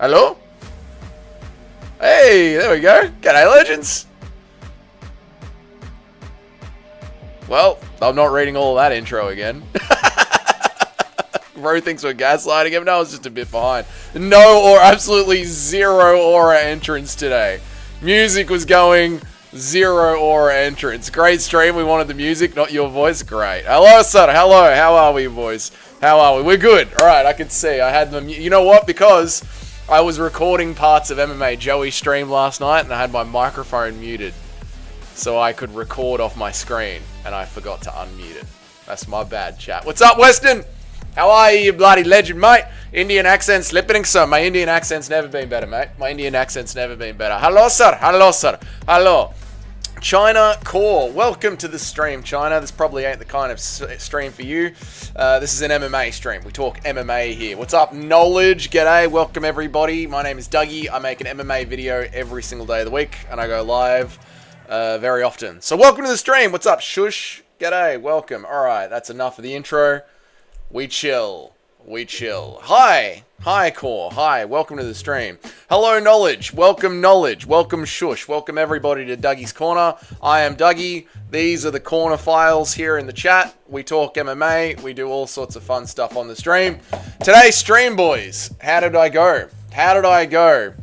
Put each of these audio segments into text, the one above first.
Hello? Hey, there we go. G'day, legends. Well, I'm not reading all of that intro again. Bro thinks we're gaslighting him. No, it's just a bit behind. No or absolutely zero aura entrance today. Music was going, zero aura entrance. Great stream. We wanted the music, not your voice. Great. Hello, son. Hello. How are we, boys? How are we? We're good. All right, I can see. I had them. You know what? Because I was recording parts of MMA Joey stream last night and I had my microphone muted so I could record off my screen and I forgot to unmute it. That's my bad, chat. What's up, Weston? How are you, bloody legend, mate? Indian accent slipping, so my Indian accent's never been better, mate. My Indian accent's never been better. Hello, sir. Hello, sir. Hello. China Core, welcome to the stream, China. This probably ain't the kind of stream for you. This is an MMA stream. We talk MMA here. What's up, Knowledge? G'day. Welcome, everybody. My name is Dougie. I make an MMA video every single day of the week, and I go live very often. So welcome to the stream. What's up, Shush? G'day. Welcome. All right, that's enough of the intro. We chill. We chill. Hi. Hi, Core. Hi. Welcome to the stream. Hello, Knowledge. Welcome, Knowledge. Welcome, Shush. Welcome, everybody, to Dougie's Corner. I am Dougie. These are the corner files here in the chat. We talk MMA. We do all sorts of fun stuff on the stream. Today's stream, boys. How did I go? How did I go?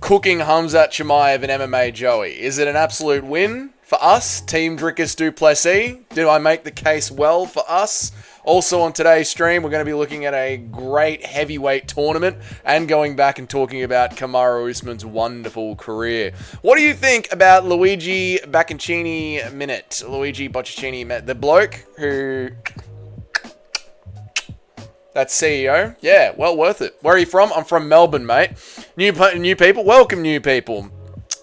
Cooking Khamzat Chimaev and MMA Joey. Is it an absolute win for us? Team Drickus Duplessis. Did I make the case well for us? Also on today's stream, we're going to be looking at a great heavyweight tournament and going back and talking about Kamaru Usman's wonderful career. What do you think about Luigi Boccaccini Minute? Luigi Boccaccini, the bloke who... That's CEO. Yeah, well worth it. Where are you from? I'm from Melbourne, mate. New people? Welcome, new people.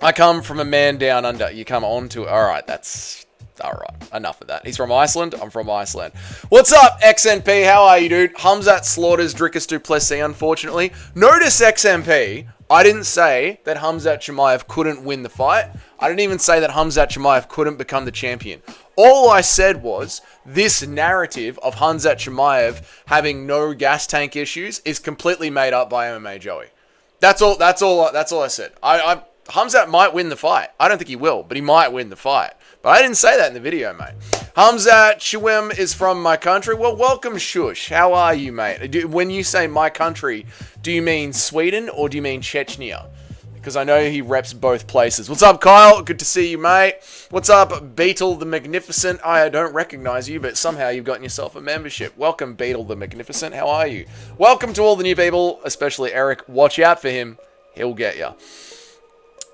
I come from a man down under. You come on to... All right, that's... Alright, enough of that. He's from Iceland. I'm from Iceland. What's up, XNP? How are you, dude? Khamzat slaughters Drickus Duplessis, unfortunately. Notice, XNP, I didn't say that Khamzat Chimaev couldn't win the fight. I didn't even say that Khamzat Chimaev couldn't become the champion. All I said was, this narrative of Khamzat Chimaev having no gas tank issues is completely made up by MMA Joey. That's all I said. Khamzat might win the fight. I don't think he will, but he might win the fight. But I didn't say that in the video, mate. Khamzat Chimaev is from my country. Well, welcome, Shush. How are you, mate? When you say my country, do you mean Sweden or do you mean Chechnya? Because I know he reps both places. What's up, Kyle? Good to see you, mate. What's up, Beetle the Magnificent? I don't recognize you, but somehow you've gotten yourself a membership. Welcome, Beetle the Magnificent. How are you? Welcome to all the new people, especially Eric. Watch out for him. He'll get you.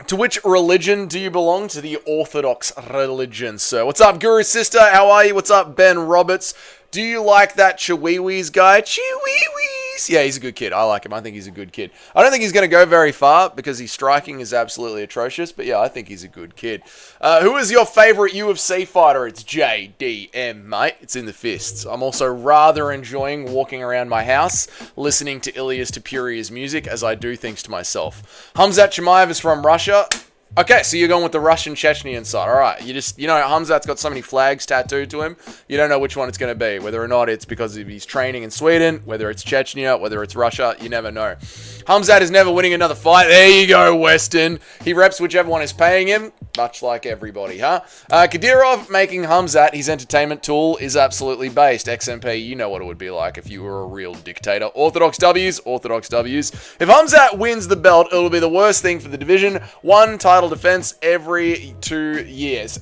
To which religion do you belong? To the Orthodox religion, sir. What's up, Guru Sister? How are you? What's up, Ben Roberts? Do you like that Chiweewees guy? Chiweewees! Yeah, he's a good kid. I like him. I think he's a good kid. I don't think he's going to go very far because his striking is absolutely atrocious. But yeah, I think he's a good kid. Who is your favorite UFC fighter? It's JDM, mate. It's in the fists. I'm also rather enjoying walking around my house, listening to Ilyas Topuria's music as I do things to myself. Khamzat Chimaev is from Russia. Okay, so you're going with the Russian Chechnyan side. All right, you know, Khamzat's got so many flags tattooed to him. You don't know which one it's going to be. Whether or not it's because of his training in Sweden, whether it's Chechnya, whether it's Russia, you never know. Khamzat is never winning another fight. There you go, Weston. He reps whichever one is paying him, much like everybody, huh? Kadyrov making Khamzat his entertainment tool is absolutely based. XMP, you know what it would be like if you were a real dictator. Orthodox W's, Orthodox W's. If Khamzat wins the belt, it'll be the worst thing for the division. One title defense every 2 years.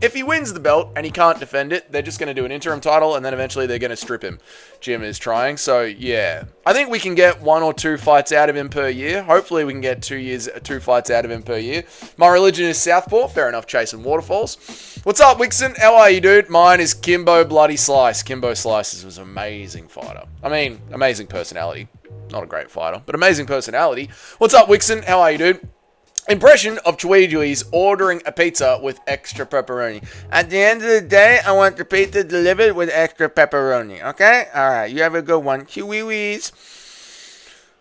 If he wins the belt and he can't defend it, they're just going to do an interim title and then eventually they're going to strip him. Jim is trying, so yeah. I think we can get 1 or 2 fights out of him per year. Hopefully we can get 2 fights out of him per year. My religion is Southpaw. Fair enough, chasing waterfalls. What's up, Wixon? How are you, dude? Mine is Kimbo Bloody Slice. Kimbo Slice was an amazing fighter. I mean, amazing personality. Not a great fighter, but amazing personality. What's up, Wixon? How are you, dude? Impression of Chiweewees ordering a pizza with extra pepperoni. At the end of the day, I want the pizza delivered with extra pepperoni. Okay? Alright, you have a good one. Chiweewees.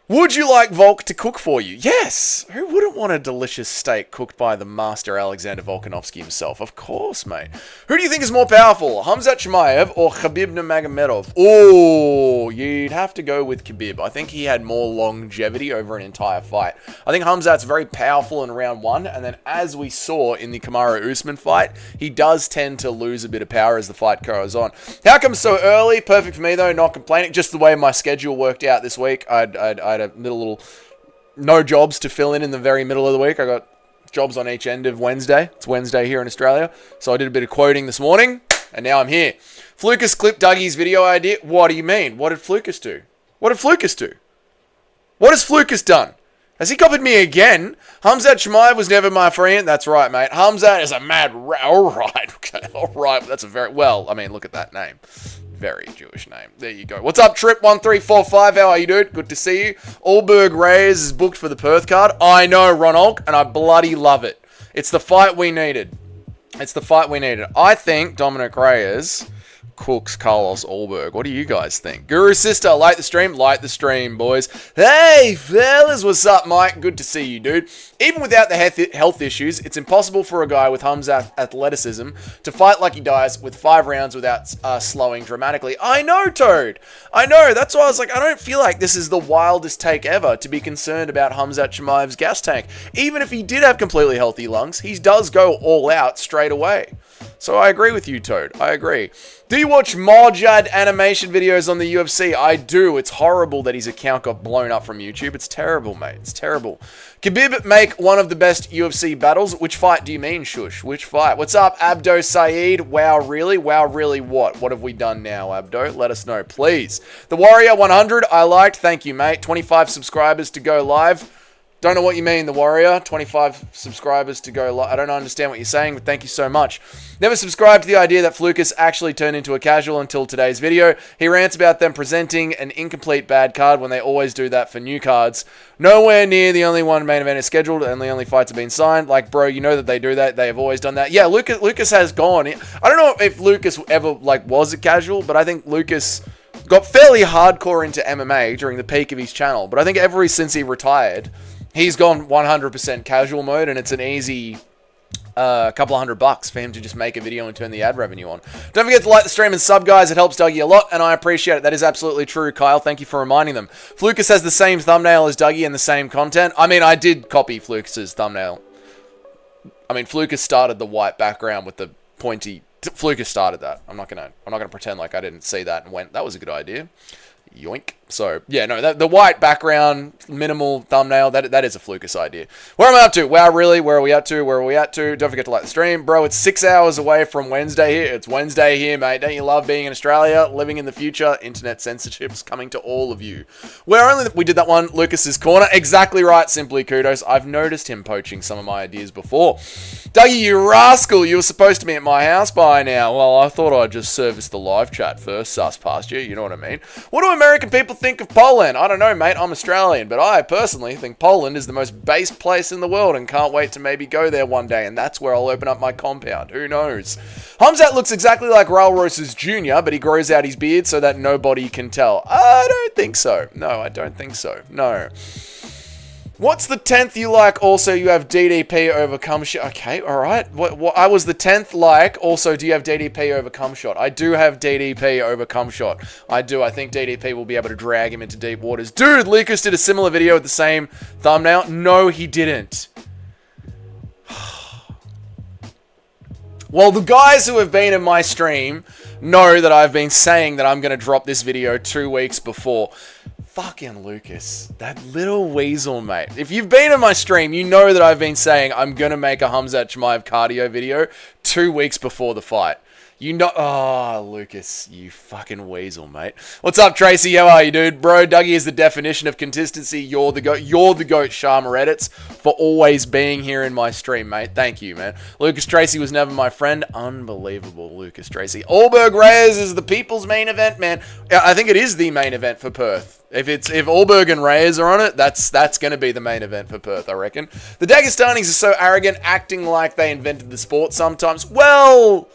Would you like Volk to cook for you? Yes! Who wouldn't want a delicious steak cooked by the master Alexander Volkanovski himself? Of course, mate. Who do you think is more powerful, Khamzat Chimaev or Khabib Nurmagomedov? Oh, you'd have to go with Khabib. I think he had more longevity over an entire fight. I think Khamzat's very powerful in round one, and then as we saw in the Kamaru Usman fight, he does tend to lose a bit of power as the fight goes on. How come so early? Perfect for me, though, not complaining. Just the way my schedule worked out this week. I had a little no jobs to fill in the very middle of the week. I got jobs on each end of Wednesday. It's Wednesday here in Australia. So I did a bit of quoting this morning, and now I'm here. Flukas clipped Dougie's video idea. What do you mean? What did Flukas do? What did Flukas do? What has Flukas done? Has he copied me again? Hamzat Chimaev was never my friend. That's right, mate. Hamzat is a mad... All right. Okay. All right. That's a very... Well, I mean, look at that name. Very Jewish name. There you go. What's up, Trip1345? How are you, dude? Good to see you. Allberg Reyes is booked for the Perth card. I know, Ronald, and I bloody love it. It's the fight we needed. It's the fight we needed. I think Dominic Reyes cooks Carlos Allberg. What do you guys think? Guru Sister, like the stream? Like the stream, boys. Hey, fellas. What's up, Mike? Good to see you, dude. Even without the health issues, it's impossible for a guy with Hamzat athleticism to fight like he does with 5 rounds without slowing dramatically. I know, Toad. I know. That's why I was like, I don't feel like this is the wildest take ever to be concerned about Khamzat Chimaev's gas tank. Even if he did have completely healthy lungs, he does go all out straight away. So I agree with you, Toad. I agree. Do you watch Hamzat animation videos on the UFC? I do. It's horrible that his account got blown up from YouTube. It's terrible, mate. It's terrible. Khabib make one of the best UFC battles. Which fight do you mean, Shush? Which fight? What's up, Abdo Saeed? Wow, really? Wow, really what? What have we done now, Abdo? Let us know, please. The Warrior 100, I liked. Thank you, mate. 25 subscribers to go live. Don't know what you mean, The Warrior. 25 subscribers to go live. I don't understand what you're saying, but thank you so much. Never subscribed to the idea that Flukas actually turned into a casual until today's video. He rants about them presenting an incomplete bad card when they always do that for new cards. Nowhere near the only one main event is scheduled and the only fights have been signed. Like, bro, you know that they do that. They have always done that. Yeah, Lucas has gone. I don't know if Lucas ever, was a casual, but I think Lucas got fairly hardcore into MMA during the peak of his channel. But I think ever since he retired, he's gone 100% casual mode, and it's an easy couple of $100 for him to just make a video and turn the ad revenue on. Don't forget to like the stream and sub, guys. It helps Dougie a lot, and I appreciate it. That is absolutely true, Kyle. Thank you for reminding them. Flukas has the same thumbnail as Dougie and the same content. I mean, I did copy Flukas's thumbnail. I mean, Flukas started the white background with the pointy... Flukas started that. I'm not gonna pretend like I didn't see that and went, that was a good idea. Yoink. So, yeah, no, the white background, minimal thumbnail, that is a Flukas idea. Where am I up to? Wow, really? Where are we at to? Where are we at to? Don't forget to like the stream. Bro, it's 6 hours away from Wednesday here. It's Wednesday here, mate. Don't you love being in Australia, living in the future? Internet censorship's coming to all of you. We did that one, Lucas's Corner. Exactly right, Simply Kudos. I've noticed him poaching some of my ideas before. Dougie, you rascal. You were supposed to be at my house by now. Well, I thought I'd just service the live chat first, sus past you. You know what I mean? What do American people think of Poland? I don't know, mate. I'm Australian, but I personally think Poland is the most base place in the world and can't wait to maybe go there one day, and that's where I'll open up my compound. Who knows? Hamzat looks exactly like Raul Rosas Jr., but he grows out his beard so that nobody can tell. I don't think so. No, I don't think so. No. What's the 10th you like? Also, you have DDP over Cumshot. Okay, alright. What, I was the 10th like. Also, do you have DDP over Cumshot? I do have DDP over Cumshot. I do. I think DDP will be able to drag him into deep waters. Dude, Lucas did a similar video with the same thumbnail. No, he didn't. Well, the guys who have been in my stream know that I've been saying that I'm going to drop this video 2 weeks before. Fucking Lucas, that little weasel, mate. If you've been in my stream, you know that I've been saying I'm going to make a Hamzat Chimaev cardio video 2 weeks before the fight. You know... Oh, Lucas, you fucking weasel, mate. What's up, Tracy? How are you, dude? Bro, Dougie is the definition of consistency. You're the GOAT. You're the GOAT, Sharma Edits, for always being here in my stream, mate. Thank you, man. Lucas Tracy was never my friend. Unbelievable, Lucas Tracy. Allberg Reyes is the people's main event, man. I think it is the main event for Perth. If Allberg and Reyes are on it, that's going to be the main event for Perth, I reckon. The Dagestanis are so arrogant, acting like they invented the sport sometimes. Well...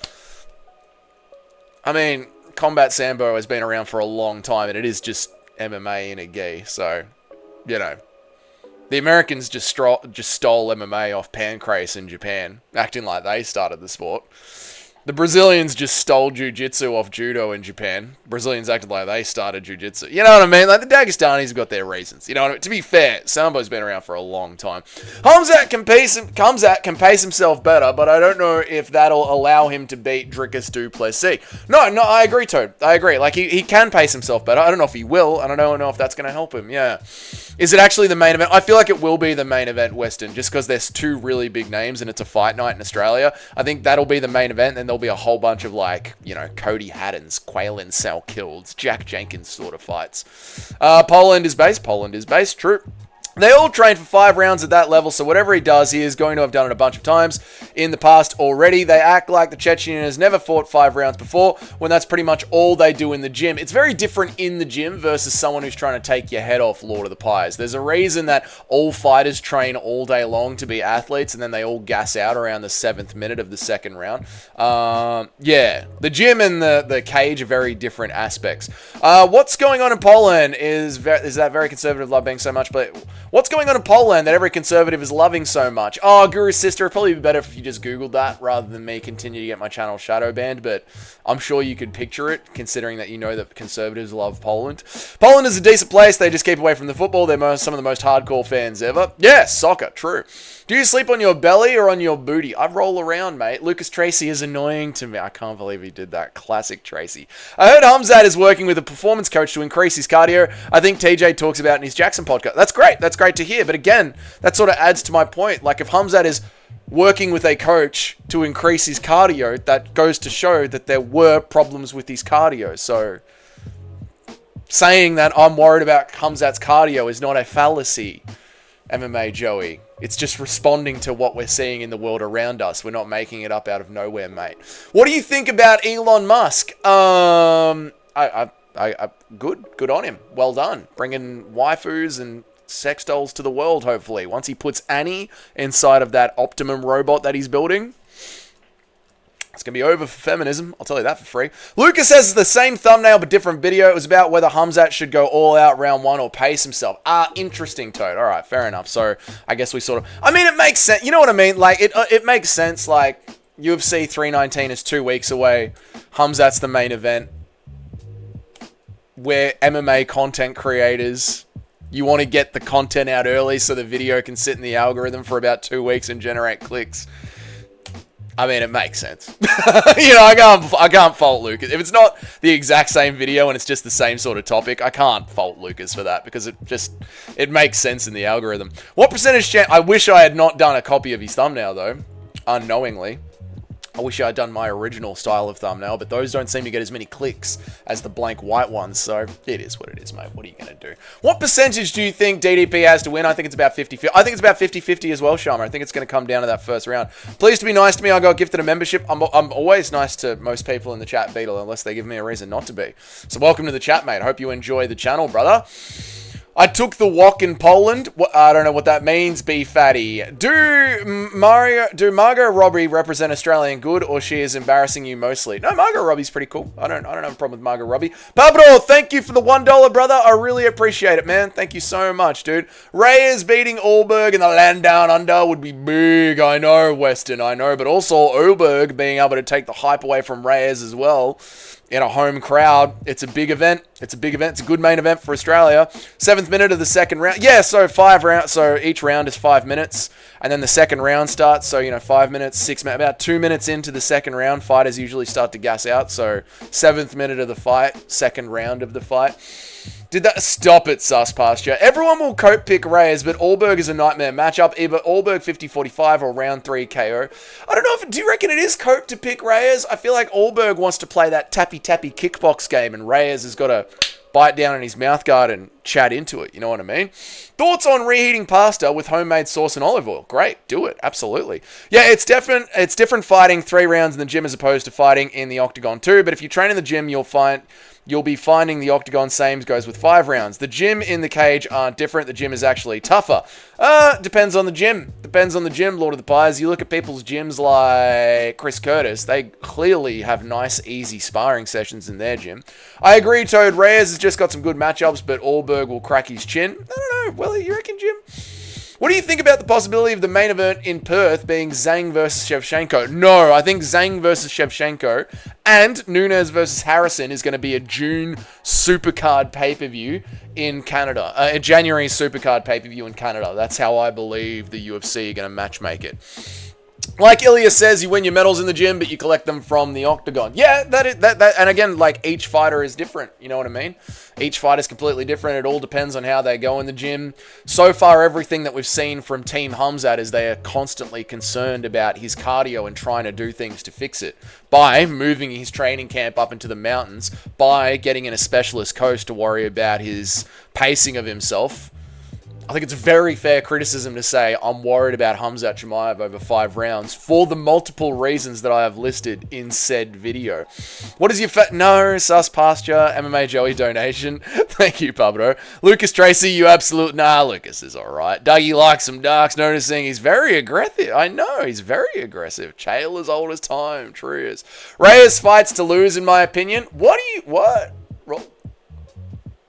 I mean, combat sambo has been around for a long time, and it is just MMA in a gi, so, you know, the Americans just stole MMA off Pancrase in Japan, acting like they started the sport. The Brazilians just stole jiu-jitsu off judo in Japan. Brazilians acted like they started jiu-jitsu. You know what I mean? Like, the Dagestanis have got their reasons. You know what I mean? To be fair, Sambo's been around for a long time. Khamzat can pace himself better, but I don't know if that'll allow him to beat Dricus du Plessis. No, I agree, Toad. I agree. Like, he can pace himself better. I don't know if he will, and I don't know if that's going to help him. Yeah. Is it actually the main event? I feel like it will be the main event, Weston, just because there's two really big names and it's a fight night in Australia. I think that'll be the main event, and there'll be a whole bunch of, like, you know, Cody Haddons, Quaylen Salkilds, Jack Jenkins sort of fights. Poland is based, true. They all train for 5 rounds at that level, so whatever he does, he is going to have done it a bunch of times in the past already. They act like the Chechen has never fought 5 rounds before, when that's pretty much all they do in the gym. It's very different in the gym versus someone who's trying to take your head off, Lord of the Pies. There's a reason that all fighters train all day long to be athletes, and then they all gas out around the 7th minute of the second round. Yeah, the gym and the cage are very different aspects. What's going on in Poland is that very conservative love being so much, but what's going on in Poland that every conservative is loving so much? Oh, Guru's sister, it'd probably be better if you just Googled that rather than me continue to get my channel shadow banned, but I'm sure you could picture it, considering that you know that conservatives love Poland. Poland is a decent place. They just keep away from the football. They're some of the most hardcore fans ever. Yeah, soccer, true. Do you sleep on your belly or on your booty? I roll around, mate. Lucas Tracy is annoying to me. I can't believe he did that. Classic Tracy. I heard Hamzat is working with a performance coach to increase his cardio. I think TJ talks about in his Jackson podcast. That's great. That's great to hear. But again, that sort of adds to my point. Like, if Hamzat is working with a coach to increase his cardio, that goes to show that there were problems with his cardio. So saying that I'm worried about Hamzat's cardio is not a fallacy, MMA Joey. It's just responding to what we're seeing in the world around us. We're not making it up out of nowhere, mate. What do you think about Elon Musk? Good on him. Well done. Bringing waifus and sex dolls to the world, hopefully. Once he puts Annie inside of that Optimum robot that he's building, it's going to be over for feminism. I'll tell you that for free. Lucas has the same thumbnail but different video. It was about whether Hamzat should go all out round 1 or pace himself. Interesting, Toad. All right, fair enough. So I guess we sort of... I mean, it makes sense. You know what I mean? Like, it makes sense. Like, UFC 319 is 2 weeks away. Hamzat's the main event. We're MMA content creators. You want to get the content out early so the video can sit in the algorithm for about 2 weeks and generate clicks. I mean, it makes sense. You know, I can't fault Lucas. If it's not the exact same video and it's just the same sort of topic, I can't fault Lucas for that because it makes sense in the algorithm. What percentage chance? I wish I had not done a copy of his thumbnail, though, unknowingly. I wish I had done my original style of thumbnail, but those don't seem to get as many clicks as the blank white ones, so it is what it is, mate. What are you going to do? What percentage do you think DDP has to win? I think it's about 50-50. I think it's about 50-50 as well, Sharma. I think it's going to come down to that first round. Please to be nice to me. I got gifted a membership. I'm always nice to most people in the chat, Beetle, unless they give me a reason not to be. So welcome to the chat, mate. Hope you enjoy the channel, brother. I took the walk in Poland. I don't know what that means, B fatty. Do Margot Robbie represent Australian good, or she is embarrassing you mostly? No, Margot Robbie's pretty cool. I don't have a problem with Margot Robbie. Pablo, thank you for the $1, brother. I really appreciate it, man. Thank you so much, dude. Reyes beating Allberg in the land down under would be big. I know, Weston, I know. But also Allberg being able to take the hype away from Reyes as well. In a home crowd, it's a big event. It's a big event. It's a good main event for Australia. 7th minute of the second round. Yeah, so 5 rounds. So each round is 5 minutes, and then the second round starts. So 5 minutes, 6 minutes, about 2 minutes into the second round, fighters usually start to gas out. So 7th minute of the fight, second round of the fight. Did that stop it, Sus Pasture? Everyone will coat pick Reyes, but Allberg is a nightmare matchup. Either Allberg 50-45 or round 3 KO. I don't know do you reckon it is coat to pick Reyes? I feel like Allberg wants to play that tappy-tappy kickbox game, and Reyes has got to bite down in his mouthguard and chat into it. You know what I mean? Thoughts on reheating pasta with homemade sauce and olive oil? Great, do it. Absolutely. Yeah, it's different. It's different fighting 3 rounds in the gym as opposed to fighting in the octagon too. But if you train in the gym, you'll be finding the octagon same goes with 5 rounds. The gym in the cage aren't different. The gym is actually tougher. Depends on the gym. Depends on the gym, Lord of the Pies. You look at people's gyms like Chris Curtis. They clearly have nice, easy sparring sessions in their gym. I agree, Toad. Reyes has just got some good matchups, but Allberg Allberg will crack his chin. I don't know. Well, you reckon, Jim? What do you think about the possibility of the main event in Perth being Zhang versus Shevchenko? No, I think Zhang versus Shevchenko and Nunes versus Harrison is going to be a June Supercard pay-per-view in Canada. A January Supercard pay-per-view in Canada. That's how I believe the UFC are going to matchmake it. Like Ilya says, you win your medals in the gym, but you collect them from the octagon. Yeah, that, and again, like, each fighter is different, you know what I mean? Each fight is completely different. It all depends on how they go in the gym. So far, everything that we've seen from Team Hamzat is they are constantly concerned about his cardio and trying to do things to fix it. By moving his training camp up into the mountains, by getting in a specialist coach to worry about his pacing of himself. I think it's a very fair criticism to say I'm worried about Khamzat Chimaev over 5 rounds for the multiple reasons that I have listed in said video. What is your No, sus pasture, MMA Joey donation. Thank you, Pablo. Lucas Tracy, you absolute... Nah, Lucas is alright. Dougie likes some darks, noticing he's very aggressive. I know, he's very aggressive. Chael is old as time. True is. Reyes fights to lose, in my opinion. What?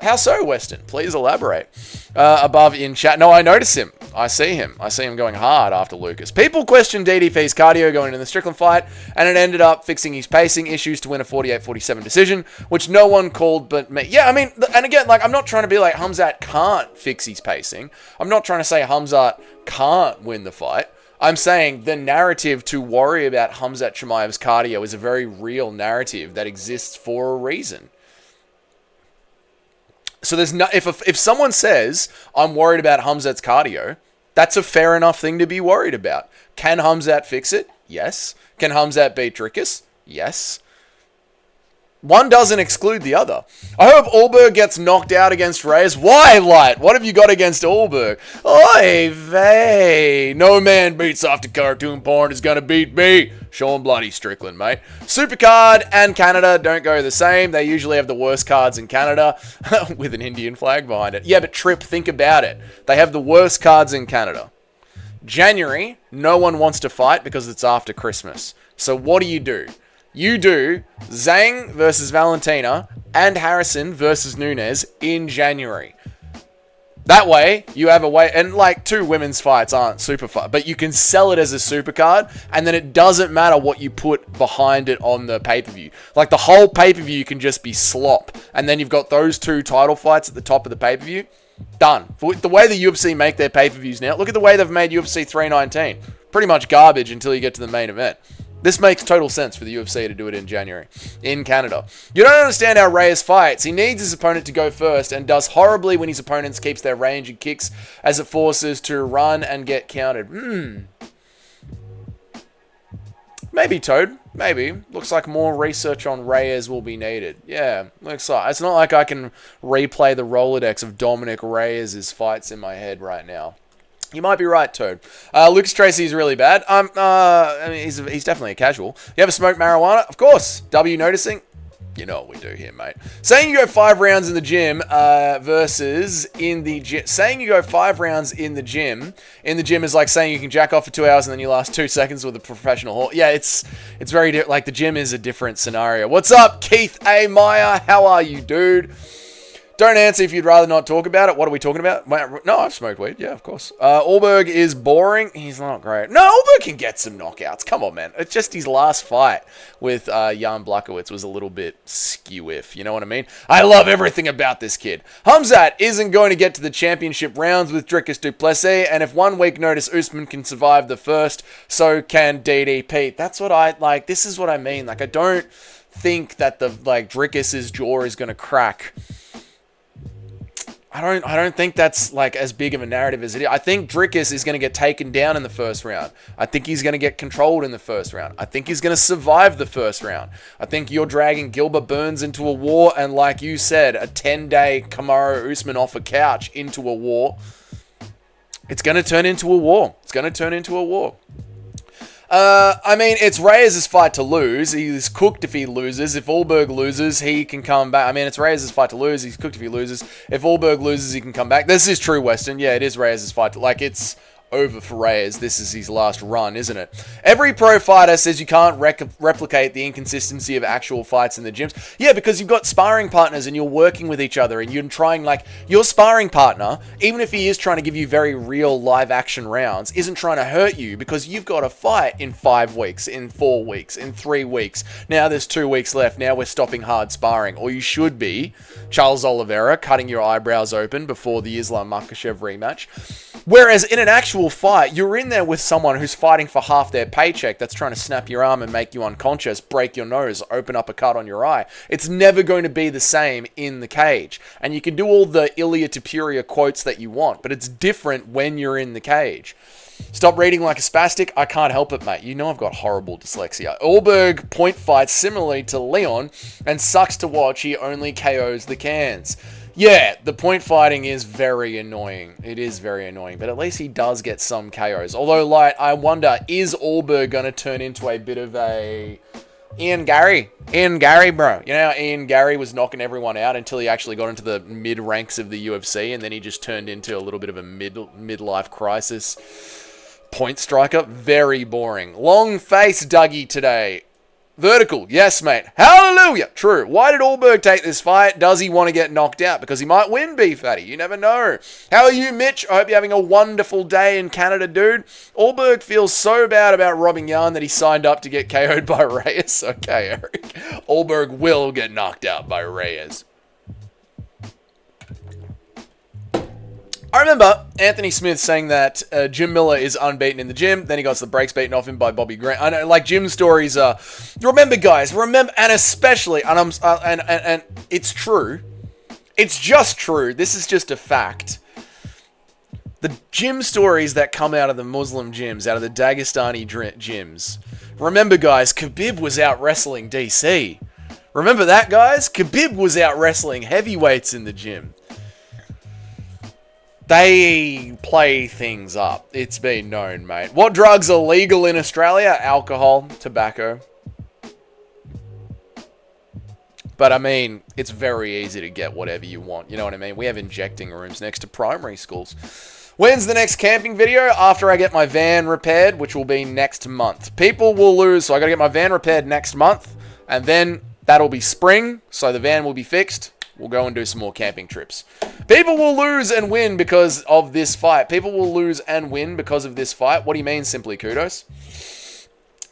How so, Weston? Please elaborate. Above in chat. No, I notice him. I see him. I see him going hard after Lucas. People question DDP's cardio going into the Strickland fight, and it ended up fixing his pacing issues to win a 48-47 decision, which no one called but me. Yeah, I mean, and again, like, I'm not trying to be like Hamzat can't fix his pacing. I'm not trying to say Hamzat can't win the fight. I'm saying the narrative to worry about Khamzat Chimaev's cardio is a very real narrative that exists for a reason. So there's no, if someone says, I'm worried about Hamzat's cardio, that's a fair enough thing to be worried about. Can Hamzat fix it? Yes. Can Hamzat beat Dricus? Yes. One doesn't exclude the other. I hope Allberg gets knocked out against Reyes. Why, Light? What have you got against Allberg? Oy vey. No man beats after cartoon porn is going to beat me. Sean Bloody Strickland, mate. Supercard and Canada don't go the same. They usually have the worst cards in Canada with an Indian flag behind it. Yeah, but Trip, think about it. They have the worst cards in Canada. January, no one wants to fight because it's after Christmas. So what do? You do Zhang versus Valentina and Harrison versus Nunes in January. That way, you have a way... And, like, 2 women's fights aren't super fight, but you can sell it as a super card, and then it doesn't matter what you put behind it on the pay-per-view. Like, the whole pay-per-view can just be slop, and then you've got those 2 title fights at the top of the pay-per-view. Done. The way the UFC make their pay-per-views now, look at the way they've made UFC 319. Pretty much garbage until you get to the main event. This makes total sense for the UFC to do it in January, in Canada. You don't understand how Reyes fights. He needs his opponent to go first and does horribly when his opponent keeps their range and kicks as it forces to run and get countered. Maybe, Toad. Maybe. Looks like more research on Reyes will be needed. Yeah, looks like. It's not like I can replay the Rolodex of Dominic Reyes' fights in my head right now. You might be right, Toad. Lucas Tracy is really bad. I mean, he's definitely a casual. You ever smoked marijuana? Of course. W noticing? You know what we do here, mate. Saying you go 5 rounds in the gym versus in the gym. Saying you go 5 rounds in the gym is like saying you can jack off for 2 hours and then you last 2 seconds with a professional horse. Yeah, it's very different. Like, the gym is a different scenario. What's up, Keith A. Meyer? How are you, dude? Don't answer if you'd rather not talk about it. What are we talking about? No, I've smoked weed. Yeah, of course. Allberg is boring. He's not great. No, Allberg can get some knockouts. Come on, man. It's just his last fight with Jan Blachowicz was a little bit skew-if. You know what I mean? I love everything about this kid. Hamzat isn't going to get to the championship rounds with Dricus du Plessis, and if 1 week notice Usman can survive the first, so can DDP. That's what I like. This is what I mean. Like, I don't think that Dricus's jaw is going to crack. I don't think that's like as big of a narrative as it is. I think Dricus is going to get taken down in the first round. I think he's going to get controlled in the first round. I think he's going to survive the first round. I think you're dragging Gilbert Burns into a war, and like you said, a 10-day Kamaru Usman off a couch into a war. It's going to turn into a war. It's going to turn into a war. I mean, it's Reyes' fight to lose. He's cooked if he loses. If Allberg loses, he can come back. I mean, it's Reyes' fight to lose. He's cooked if he loses. If Allberg loses, he can come back. This is true, Weston. Yeah, it is Reyes' fight. It's over for Reyes. This is his last run, isn't it? Every pro fighter says you can't replicate the inconsistency of actual fights in the gyms. Yeah, because you've got sparring partners and you're working with each other and you're trying, like, your sparring partner, even if he is trying to give you very real live action rounds, isn't trying to hurt you because you've got a fight in 5 weeks, in 4 weeks, in 3 weeks. Now there's 2 weeks left. Now we're stopping hard sparring. Or you should be, Charles Oliveira, cutting your eyebrows open before the Islam Makhachev rematch. Whereas in an actual fight, you're in there with someone who's fighting for half their paycheck that's trying to snap your arm and make you unconscious, break your nose, open up a cut on your eye. It's never going to be the same in the cage. And you can do all the Ilia Topuria quotes that you want, but it's different when you're in the cage. Stop reading like a spastic. I can't help it, mate. You know I've got horrible dyslexia. Ulberg point fights similarly to Leon and sucks to watch. He only KOs the cans. Yeah, the point fighting is very annoying. It is very annoying, but at least he does get some KOs. Although, like, I wonder, is Ulberg going to turn into a bit of a Ian Gary, bro. You know how Ian Gary was knocking everyone out until he actually got into the mid ranks of the UFC, and then he just turned into a little bit of a midlife crisis point striker. Very boring. Long face Dougie today. Vertical, yes, mate. Hallelujah. True. Why did Ulberg take this fight? Does he want to get knocked out? Because he might win, B-Fatty. You never know. How are you, Mitch? I hope you're having a wonderful day in Canada, dude. Ulberg feels so bad about robbing yarn that he signed up to get KO'd by Reyes. Okay, Eric. Ulberg will get knocked out by Reyes. I remember Anthony Smith saying that Jim Miller is unbeaten in the gym. Then he got the brakes beaten off him by Bobby Grant. I know, like, Jim stories are. Remember, guys. Remember, and especially, and and it's true. It's just true. This is just a fact. The gym stories that come out of the Muslim gyms, out of the Dagestani gyms. Remember, guys, Khabib was out wrestling DC. Remember that, guys? Khabib was out wrestling heavyweights in the gym. They play things up. It's been known, mate. What drugs are legal in Australia? Alcohol, tobacco. But I mean, it's very easy to get whatever you want. You know what I mean? We have injecting rooms next to primary schools. When's the next camping video? After I get my van repaired, which will be next month. People will lose, so I gotta get my van repaired next month. And then that'll be spring, so the van will be fixed. We'll go and do some more camping trips. People will lose and win because of this fight. People will lose and win because of this fight. What do you mean, Simply Kudos?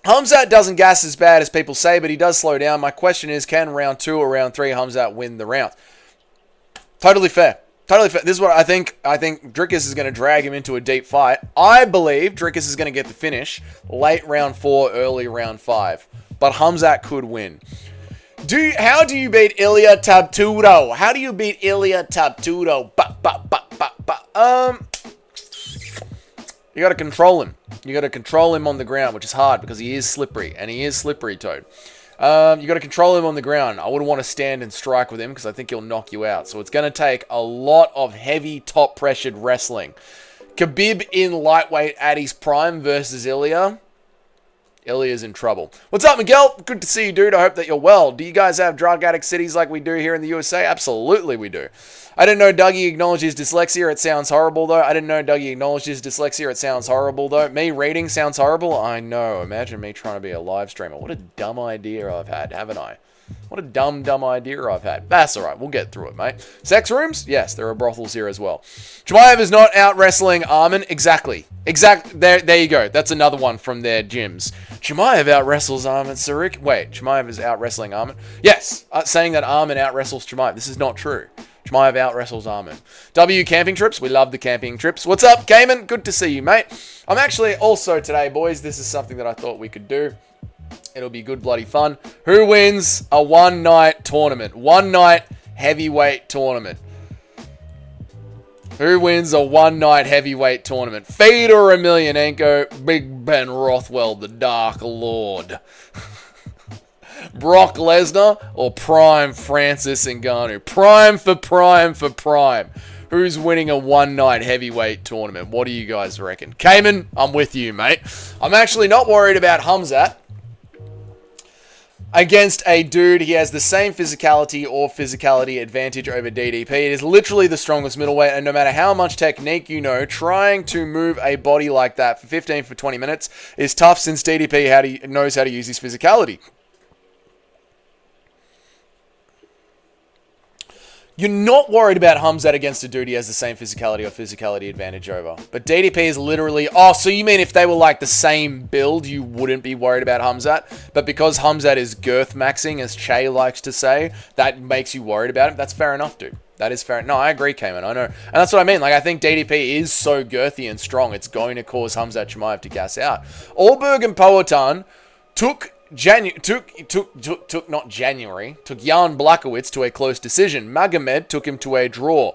Hamzat doesn't gas as bad as people say, but he does slow down. My question is, can round 2 or round 3 Hamzat win the round? Totally fair. Totally fair. This is what I think. I think Drickus is going to drag him into a deep fight. I believe Drickus is going to get the finish late round 4, early round 5. But Hamzat could win. How do you beat Ilia Topuria? How do you beat Ilia Topuria? You got to control him. You got to control him on the ground, which is hard because he is slippery, and he is slippery, Toad. You got to control him on the ground. I wouldn't want to stand and strike with him because I think he'll knock you out. So it's going to take a lot of heavy, top-pressured wrestling. Khabib in lightweight at his prime versus Ilia. Ilia's in trouble. What's up, Miguel? Good to see you, dude. I hope that you're well. Do you guys have drug addict cities like we do here in the USA? Absolutely we do. I didn't know Dougie acknowledged his dyslexia. It sounds horrible, though. Me reading sounds horrible? I know. Imagine me trying to be a live streamer. What a dumb idea I've had, haven't I? What a dumb idea I've had. That's all right. We'll get through it, mate. Sex rooms? Yes, there are brothels here as well. Chimaev is not out wrestling Armin. Exactly. There you go. That's another one from their gyms. Chimaev out wrestles Armin Sarik. Wait, Chimaev is out wrestling Armin? Yes, saying that Armin out wrestles Chimaev. This is not true. Chimaev out wrestles Armin. W camping trips. We love the camping trips. What's up, Cayman? Good to see you, mate. I'm actually also today, boys. This is something that I thought we could do. It'll be good bloody fun. Who wins a one-night tournament? One-night heavyweight tournament. Who wins a one-night heavyweight tournament? Fedor Emelianenko, Big Ben Rothwell, the Dark Lord. Brock Lesnar or Prime Francis Ngannou? Prime for prime. Who's winning a one-night heavyweight tournament? What do you guys reckon? Cayman, I'm with you, mate. I'm actually not worried about Hamzat. against a dude. He has the same physicality or physicality advantage over DDP. It is literally the strongest middleweight, and no matter how much technique you know, trying to move a body like that for 15 for 20 minutes is tough since DDP knows how to use his physicality. You're not worried about Hamzat against a dude he has the same physicality or physicality advantage over. But DDP is literally... Oh, so you mean if they were like the same build, you wouldn't be worried about Hamzat? But because Hamzat is girth maxing, as Che likes to say, that makes you worried about him? That's fair enough, dude. That is fair. No, I agree, Cayman. I know. And that's what I mean. Like, I think DDP is so girthy and strong, it's going to cause Khamzat Chimaev to gas out. Allberg and Powhatan took Jan Blachowicz to a close decision. Magomed took him to a draw.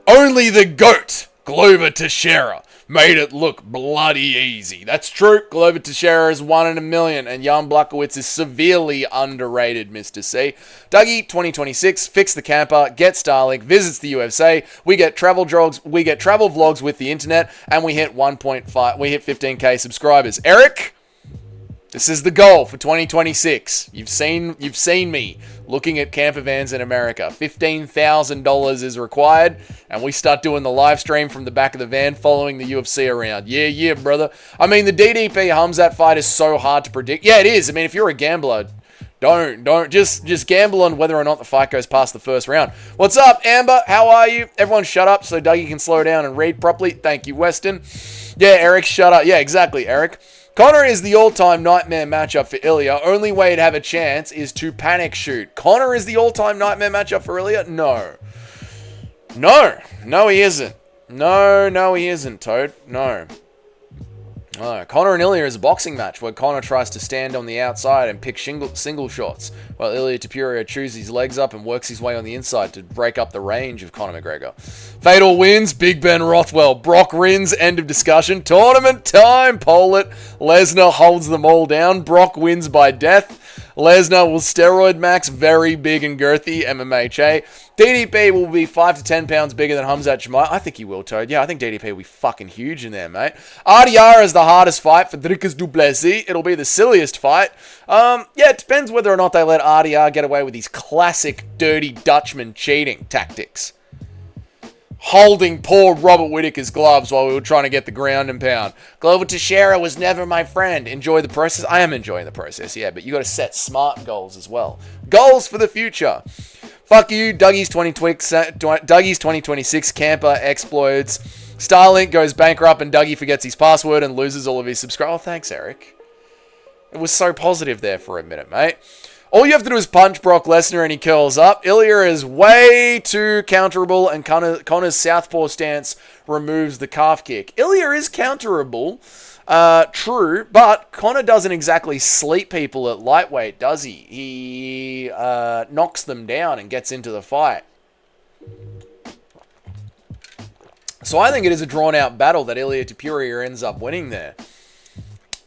Only the GOAT, Glover Teixeira, made it look bloody easy. That's true. Glover Teixeira is 1 in a million, and Jan Blachowicz is severely underrated, Mr. C. Dougie 2026, fix the camper, get Starlink, visits the UFC. We get travel vlogs with the internet, and we hit 1.5. We hit 15k subscribers. Eric, this is the goal for 2026. You've seen me looking at camper vans in America. $15,000 is required, and we start doing the live stream from the back of the van following the UFC around. Yeah, brother. I mean, the DDP Hamzat fight is so hard to predict. Yeah, it is. I mean, if you're a gambler, don't just gamble on whether or not the fight goes past the first round. What's up, Amber? How are you? Everyone shut up so Dougie can slow down and read properly. Thank you, Weston. Yeah, Eric, shut up. Yeah, exactly, Eric. Conor is the all-time nightmare matchup for Ilya. Only way to have a chance is to panic shoot. Conor is the all-time nightmare matchup for Ilya? No, he isn't. No, he isn't, Toad. No. Conor and Ilya is a boxing match where Conor tries to stand on the outside and pick single shots, while Ilya Topuria chews his legs up and works his way on the inside to break up the range of Conor McGregor. Fatal wins, Big Ben Rothwell. Brock wins, end of discussion. Tournament time, poll it. Lesnar holds them all down. Brock wins by death. Lesnar will steroid max, very big and girthy, MMHA. DDP will be 5 to 10 pounds bigger than Hamzat Chimaev. I think he will, Toad. Yeah, I think DDP will be fucking huge in there, mate. RDR is the hardest fight for Dricus du Plessis. It'll be the silliest fight. Yeah, it depends whether or not they let RDR get away with these classic dirty Dutchman cheating tactics. Holding poor Robert Whittaker's gloves while we were trying to get the ground and pound. Glover Teixeira was never my friend. Enjoy the process. I am enjoying the process, yeah, but you got to set smart goals as well. Goals for the future. Fuck you, Dougie's 2026 camper explodes. Starlink goes bankrupt and Dougie forgets his password and loses all of his subscribers. Oh, thanks, Eric. It was so positive there for a minute, mate. All you have to do is punch Brock Lesnar and he curls up. Ilya is way too counterable, and Conor's southpaw stance removes the calf kick. Ilya is counterable, true, but Conor doesn't exactly sleep people at lightweight, does he? He knocks them down and gets into the fight. So I think it is a drawn-out battle that Ilya Topuria ends up winning there.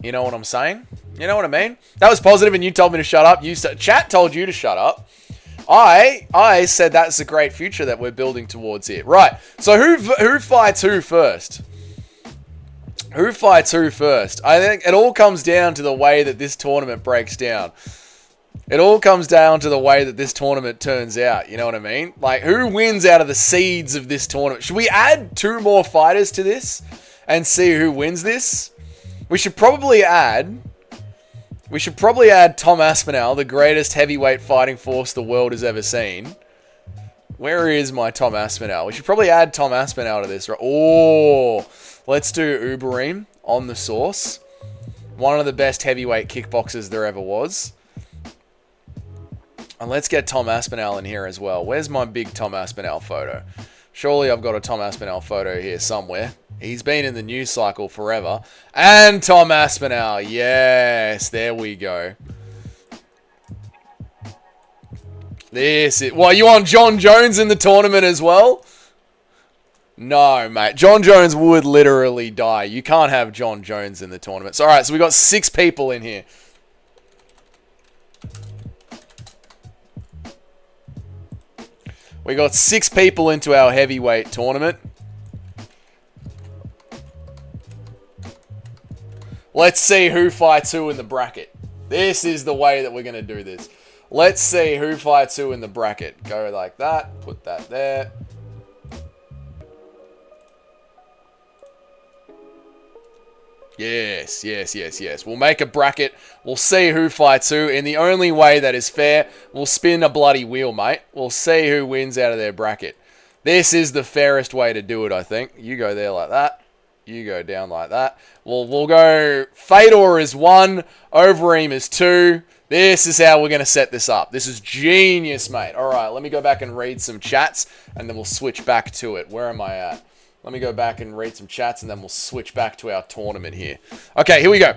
You know what I'm saying? You know what I mean? That was positive and you told me to shut up. Chat told you to shut up. I said that's a great future that we're building towards here. Right. So who fights who first? Who fights who first? I think it all comes down to the way that this tournament breaks down. It all comes down to the way that this tournament turns out. You know what I mean? Like, who wins out of the seeds of this tournament? Should we add 2 more fighters to this and see who wins this? We should probably add Tom Aspinall, the greatest heavyweight fighting force the world has ever seen. Where is my Tom Aspinall? We should probably add Tom Aspinall to this. Oh, let's do Uberim on the sauce. One of the best heavyweight kickboxers there ever was. And let's get Tom Aspinall in here as well. Where's my big Tom Aspinall photo? Surely I've got a Tom Aspinall photo here somewhere. He's been in the news cycle forever. And Tom Aspinall. Yes, there we go. Well, you want John Jones in the tournament as well? No, mate. John Jones would literally die. You can't have John Jones in the tournament. So, all right, so we got 6 people in here. We got 6 people into our heavyweight tournament. Let's see who fights who in the bracket. This is the way that we're going to do this. Let's see who fights who in the bracket. Go like that. Put that there. Yes, yes, yes, yes. We'll make a bracket. We'll see who fights who. In the only way that is fair, we'll spin a bloody wheel, mate. We'll see who wins out of their bracket. This is the fairest way to do it, I think. You go there like that. You go down like that. We'll go Fedor is 1. Overeem is 2. This is how we're going to set this up. This is genius, mate. All right, let me go back and read some chats, and then we'll switch back to it. Where am I at? Let me go back and read some chats, and then we'll switch back to our tournament here. Okay, here we go.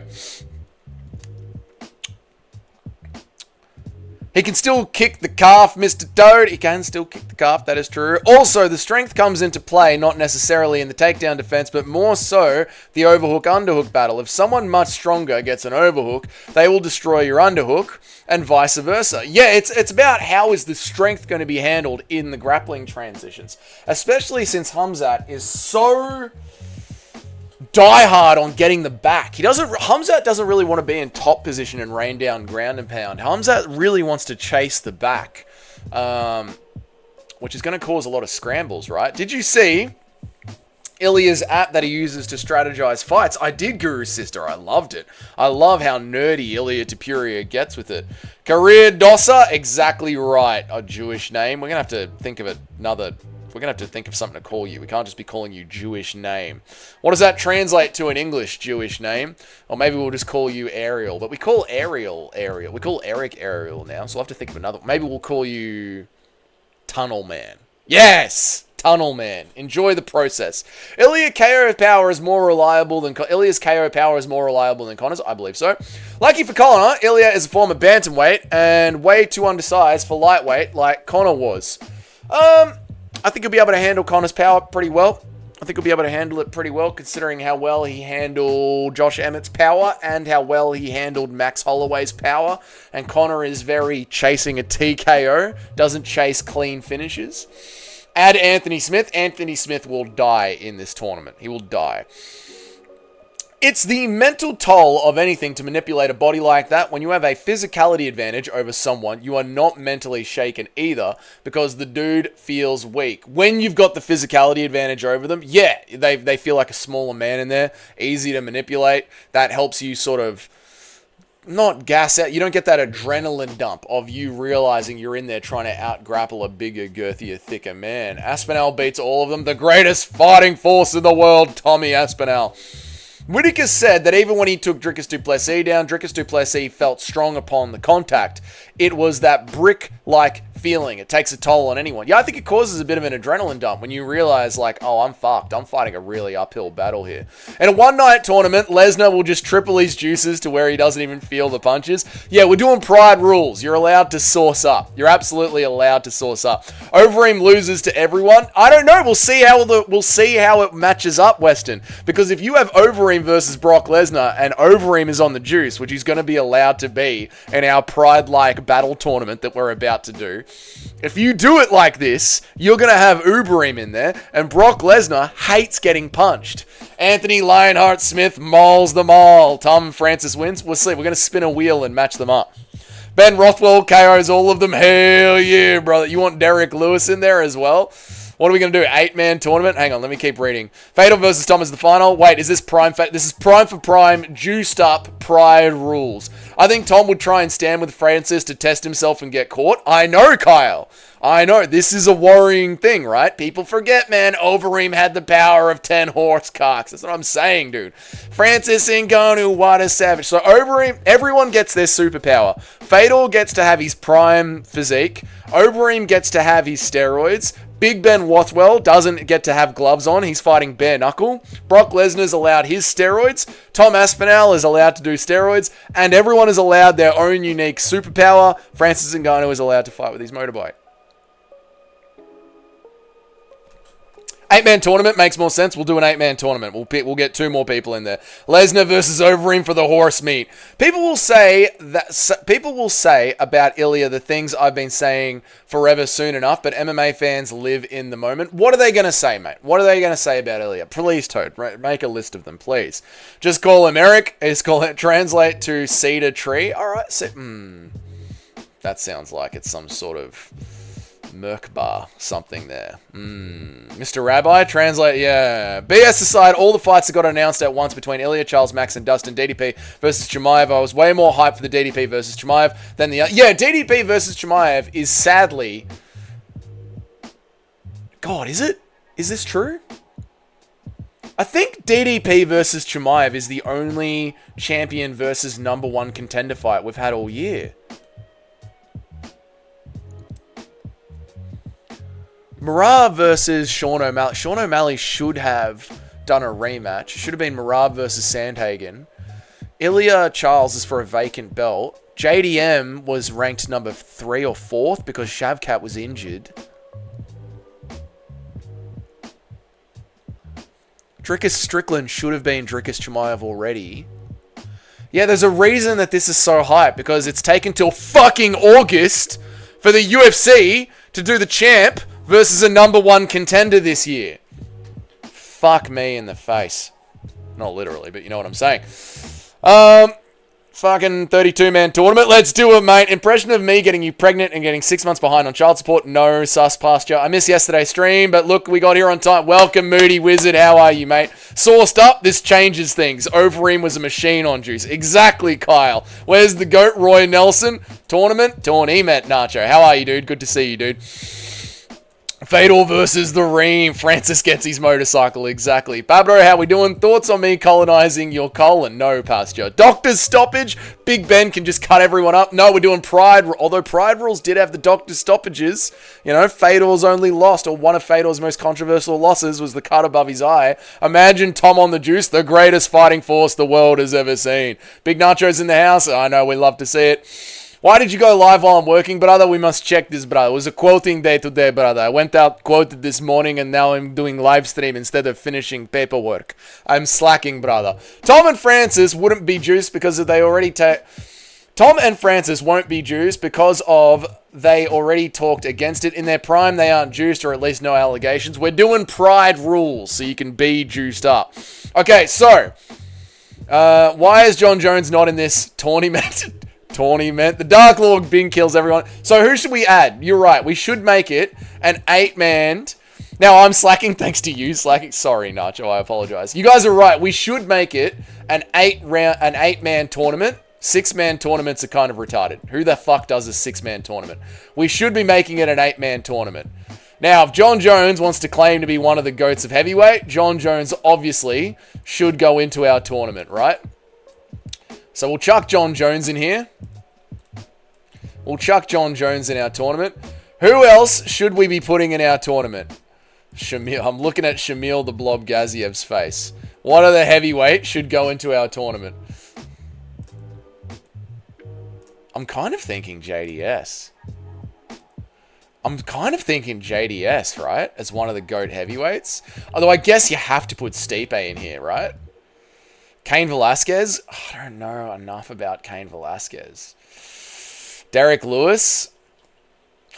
He can still kick the calf, Mr. Toad. He can still kick the calf, that is true. Also, the strength comes into play, not necessarily in the takedown defense, but more so the overhook-underhook battle. If someone much stronger gets an overhook, they will destroy your underhook, and vice versa. Yeah, it's about how is the strength going to be handled in the grappling transitions. Especially since Khamzat is so diehard on getting the back. Khamzat doesn't really want to be in top position and rain down ground and pound. Khamzat really wants to chase the back, which is going to cause a lot of scrambles, right? Did you see Ilya's app that he uses to strategize fights? I did, Guru Sister. I loved it. I love how nerdy Ilya Tapuria gets with it. Karir Dosa, exactly right. A Jewish name. We're going to have to think of another... We're going to have to think of something to call you. We can't just be calling you Jewish name. What does that translate to in English, Jewish name? Or maybe we'll just call you Ariel. But we call Ariel. We call Eric Ariel now, so we'll have to think of another. Maybe we'll call you Tunnel Man. Yes! Tunnel Man. Enjoy the process. Ilya's KO power is more reliable than Connor's. I believe so. Lucky for Connor, Ilya is a former bantamweight and way too undersized for lightweight like Connor was. I think he'll be able to handle Connor's power pretty well. I think he'll be able to handle it pretty well, considering how well he handled Josh Emmett's power and how well he handled Max Holloway's power. And Connor is very chasing a TKO, doesn't chase clean finishes. Add Anthony Smith. Anthony Smith will die in this tournament. He will die. It's the mental toll of anything to manipulate a body like that. When you have a physicality advantage over someone, you are not mentally shaken either because the dude feels weak. When you've got the physicality advantage over them, yeah, they feel like a smaller man in there, easy to manipulate. That helps you sort of not gas out. You don't get that adrenaline dump of you realizing you're in there trying to out-grapple a bigger, girthier, thicker man. Aspinall beats all of them. The greatest fighting force in the world, Tommy Aspinall. Whitaker said that even when he took Dricus du Plessis down, Dricus du Plessis felt strong upon the contact. It was that brick-like feeling. It takes a toll on anyone. Yeah, I think it causes a bit of an adrenaline dump when you realize, like, oh, I'm fucked. I'm fighting a really uphill battle here. In a one-night tournament, Lesnar will just triple his juices to where he doesn't even feel the punches. Yeah, we're doing pride rules. You're allowed to sauce up. You're absolutely allowed to sauce up. Overeem loses to everyone. I don't know. We'll see how it matches up, Weston. Because if you have Overeem versus Brock Lesnar and Overeem is on the juice, which he's going to be allowed to be in our pride-like battle tournament that we're about to do, if you do it like this, you're going to have Ubereem in there, and Brock Lesnar hates getting punched. Anthony Lionheart Smith mauls them all. Tom Francis wins. We'll see. We're going to spin a wheel and match them up. Ben Rothwell KOs all of them. Hell yeah, brother. You want Derek Lewis in there as well? What are we going to do? 8-man tournament? Hang on, let me keep reading. Fatal versus Tom is the final. Wait, is this prime? This is prime for prime, juiced up pride rules. I think Tom would try and stand with Francis to test himself and get caught. I know, Kyle. I know. This is a worrying thing, right? People forget, man. Overeem had the power of 10 horse cocks. That's what I'm saying, dude. Francis Ngannou, what a savage. So Overeem, everyone gets their superpower. Fedor gets to have his prime physique. Overeem gets to have his steroids. Big Ben Rothwell doesn't get to have gloves on. He's fighting bare knuckle. Brock Lesnar's allowed his steroids. Tom Aspinall is allowed to do steroids. And everyone is allowed their own unique superpower. Francis Ngannou is allowed to fight with his motorbike. 8-man tournament makes more sense. We'll do an 8-man tournament. We'll get 2 more people in there. Lesnar versus Overeem for the horse meat. People will say about Ilya the things I've been saying forever soon enough, but MMA fans live in the moment. What are they going to say, mate? What are they going to say about Ilya? Please, Toad, make a list of them, please. Just call him Eric. Translate to cedar tree. All right. That sounds like it's some sort of Merc bar, something there. Mr. Rabbi, translate, yeah. BS aside, all the fights that got announced at once between Ilya, Charles, Max, and Dustin, DDP versus Chimaev. I was way more hyped for the DDP versus Chimaev than the... Yeah, DDP versus Chimaev is sadly... God, is it? Is this true? I think DDP versus Chimaev is the only champion versus number 1 contender fight we've had all year. Merab versus Sean O'Malley. Sean O'Malley should have done a rematch. It should have been Merab versus Sandhagen. Ilya Charles is for a vacant belt. JDM was ranked number 3 or 4th because Shavkat was injured. Dricus Strickland should have been Dricus Chimaev already. Yeah, there's a reason that this is so hype because it's taken till fucking August for the UFC to do the champ versus a number 1 contender this year. Fuck me in the face. Not literally, but you know what I'm saying. Fucking 32-man tournament. Let's do it, mate. Impression of me getting you pregnant and getting 6 months behind on child support. No, sus pasture. I missed yesterday's stream, but look, we got here on time. Welcome, Moody Wizard. How are you, mate? Sourced up. This changes things. Overeem was a machine on juice. Exactly, Kyle. Where's the GOAT, Roy Nelson? Tournament? Tournament, Nacho. How are you, dude? Good to see you, dude. Fedor versus the Ream. Francis gets his motorcycle. Exactly. Pablo, how we doing? Thoughts on me colonizing your colon? No, Pasture. Doctor's stoppage. Big Ben can just cut everyone up. No, we're doing Pride. Although Pride rules did have the doctor's stoppages. You know, Fedor's only lost, or one of Fedor's most controversial losses was the cut above his eye. Imagine Tom on the juice, the greatest fighting force the world has ever seen. Big Nacho's in the house. I know, we love to see it. Why did you go live while I'm working, brother? We must check this, brother. It was a quoting day today, brother. I went out, quoted this morning, and now I'm doing live stream instead of finishing paperwork. I'm slacking, brother. Tom and Francis wouldn't be juiced because they already Tom and Francis won't be juiced because of they already talked against it. In their prime, they aren't juiced, or at least no allegations. We're doing Pride rules, so you can be juiced up. Okay, so why is John Jones not in this tournament? Tournament. The Dark Lord Bing kills everyone. So who should we add? You're right. We should make it an 8-man. Now I'm slacking thanks to you slacking. Sorry, Nacho. I apologize. You guys are right. We should make it an 8-man tournament. 6-man tournaments are kind of retarded. Who the fuck does a 6-man tournament? We should be making it an 8-man tournament. Now, if John Jones wants to claim to be one of the GOATs of heavyweight, John Jones obviously should go into our tournament, right? So we'll chuck John Jones in here. We'll chuck John Jones in our tournament. Who else should we be putting in our tournament? Shamil. I'm looking at Shamil the Blob Gaziev's face. What other heavyweight should go into our tournament? I'm kind of thinking JDS. Right? As one of the GOAT heavyweights. Although I guess you have to put Stipe in here, right? Cain Velasquez? I don't know enough about Cain Velasquez. Derek Lewis?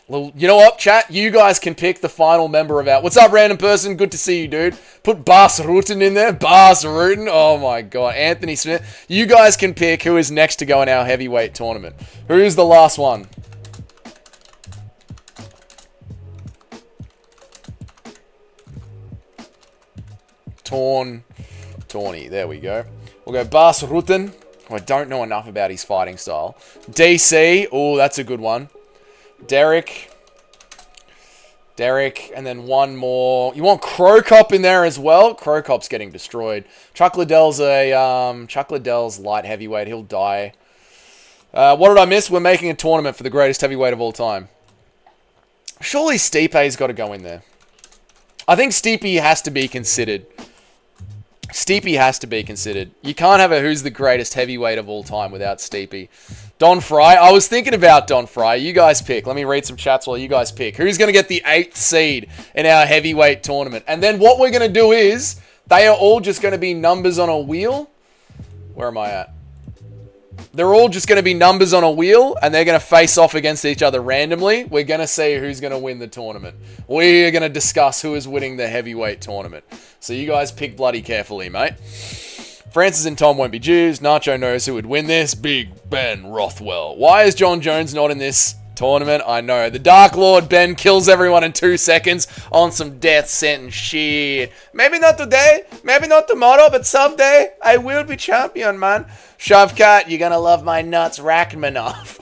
Well, you know what, chat? You guys can pick the final member of our... What's up, random person? Good to see you, dude. Put Bas Rutten in there. Bas Rutten. Oh, my God. Anthony Smith. You guys can pick who is next to go in our heavyweight tournament. Who's the last one? Tawny. There we go. We'll go Bas Rutten. Oh, I don't know enough about his fighting style. DC. Oh, that's a good one. Derek. And then one more. You want Crow Cop in there as well? Crow Cop's getting destroyed. Chuck Liddell's light heavyweight. He'll die. What did I miss? We're making a tournament for the greatest heavyweight of all time. Surely Stipe's got to go in there. I think Stipe has to be considered. Stipe has to be considered. You can't have a who's the greatest heavyweight of all time without Stipe. Don Fry. I was thinking about Don Fry. You guys pick. Let me read some chats while you guys pick. Who's going to get the 8th seed in our heavyweight tournament? And then what we're going to do is, they are all just going to be numbers on a wheel. Where am I at? They're all just going to be numbers on a wheel, and they're going to face off against each other randomly. We're going to see who's going to win the tournament. We are going to discuss who is winning the heavyweight tournament. So you guys pick bloody carefully, mate. Francis and Tom won't be Jews. Nacho knows who would win this. Big Ben Rothwell. Why is John Jones not in this tournament? I know. The Dark Lord Ben kills everyone in 2 seconds on some death sentence shit. Maybe not today, maybe not tomorrow, but someday I will be champion, man. Shavkat, you're gonna love my nuts, Rachmaninoff.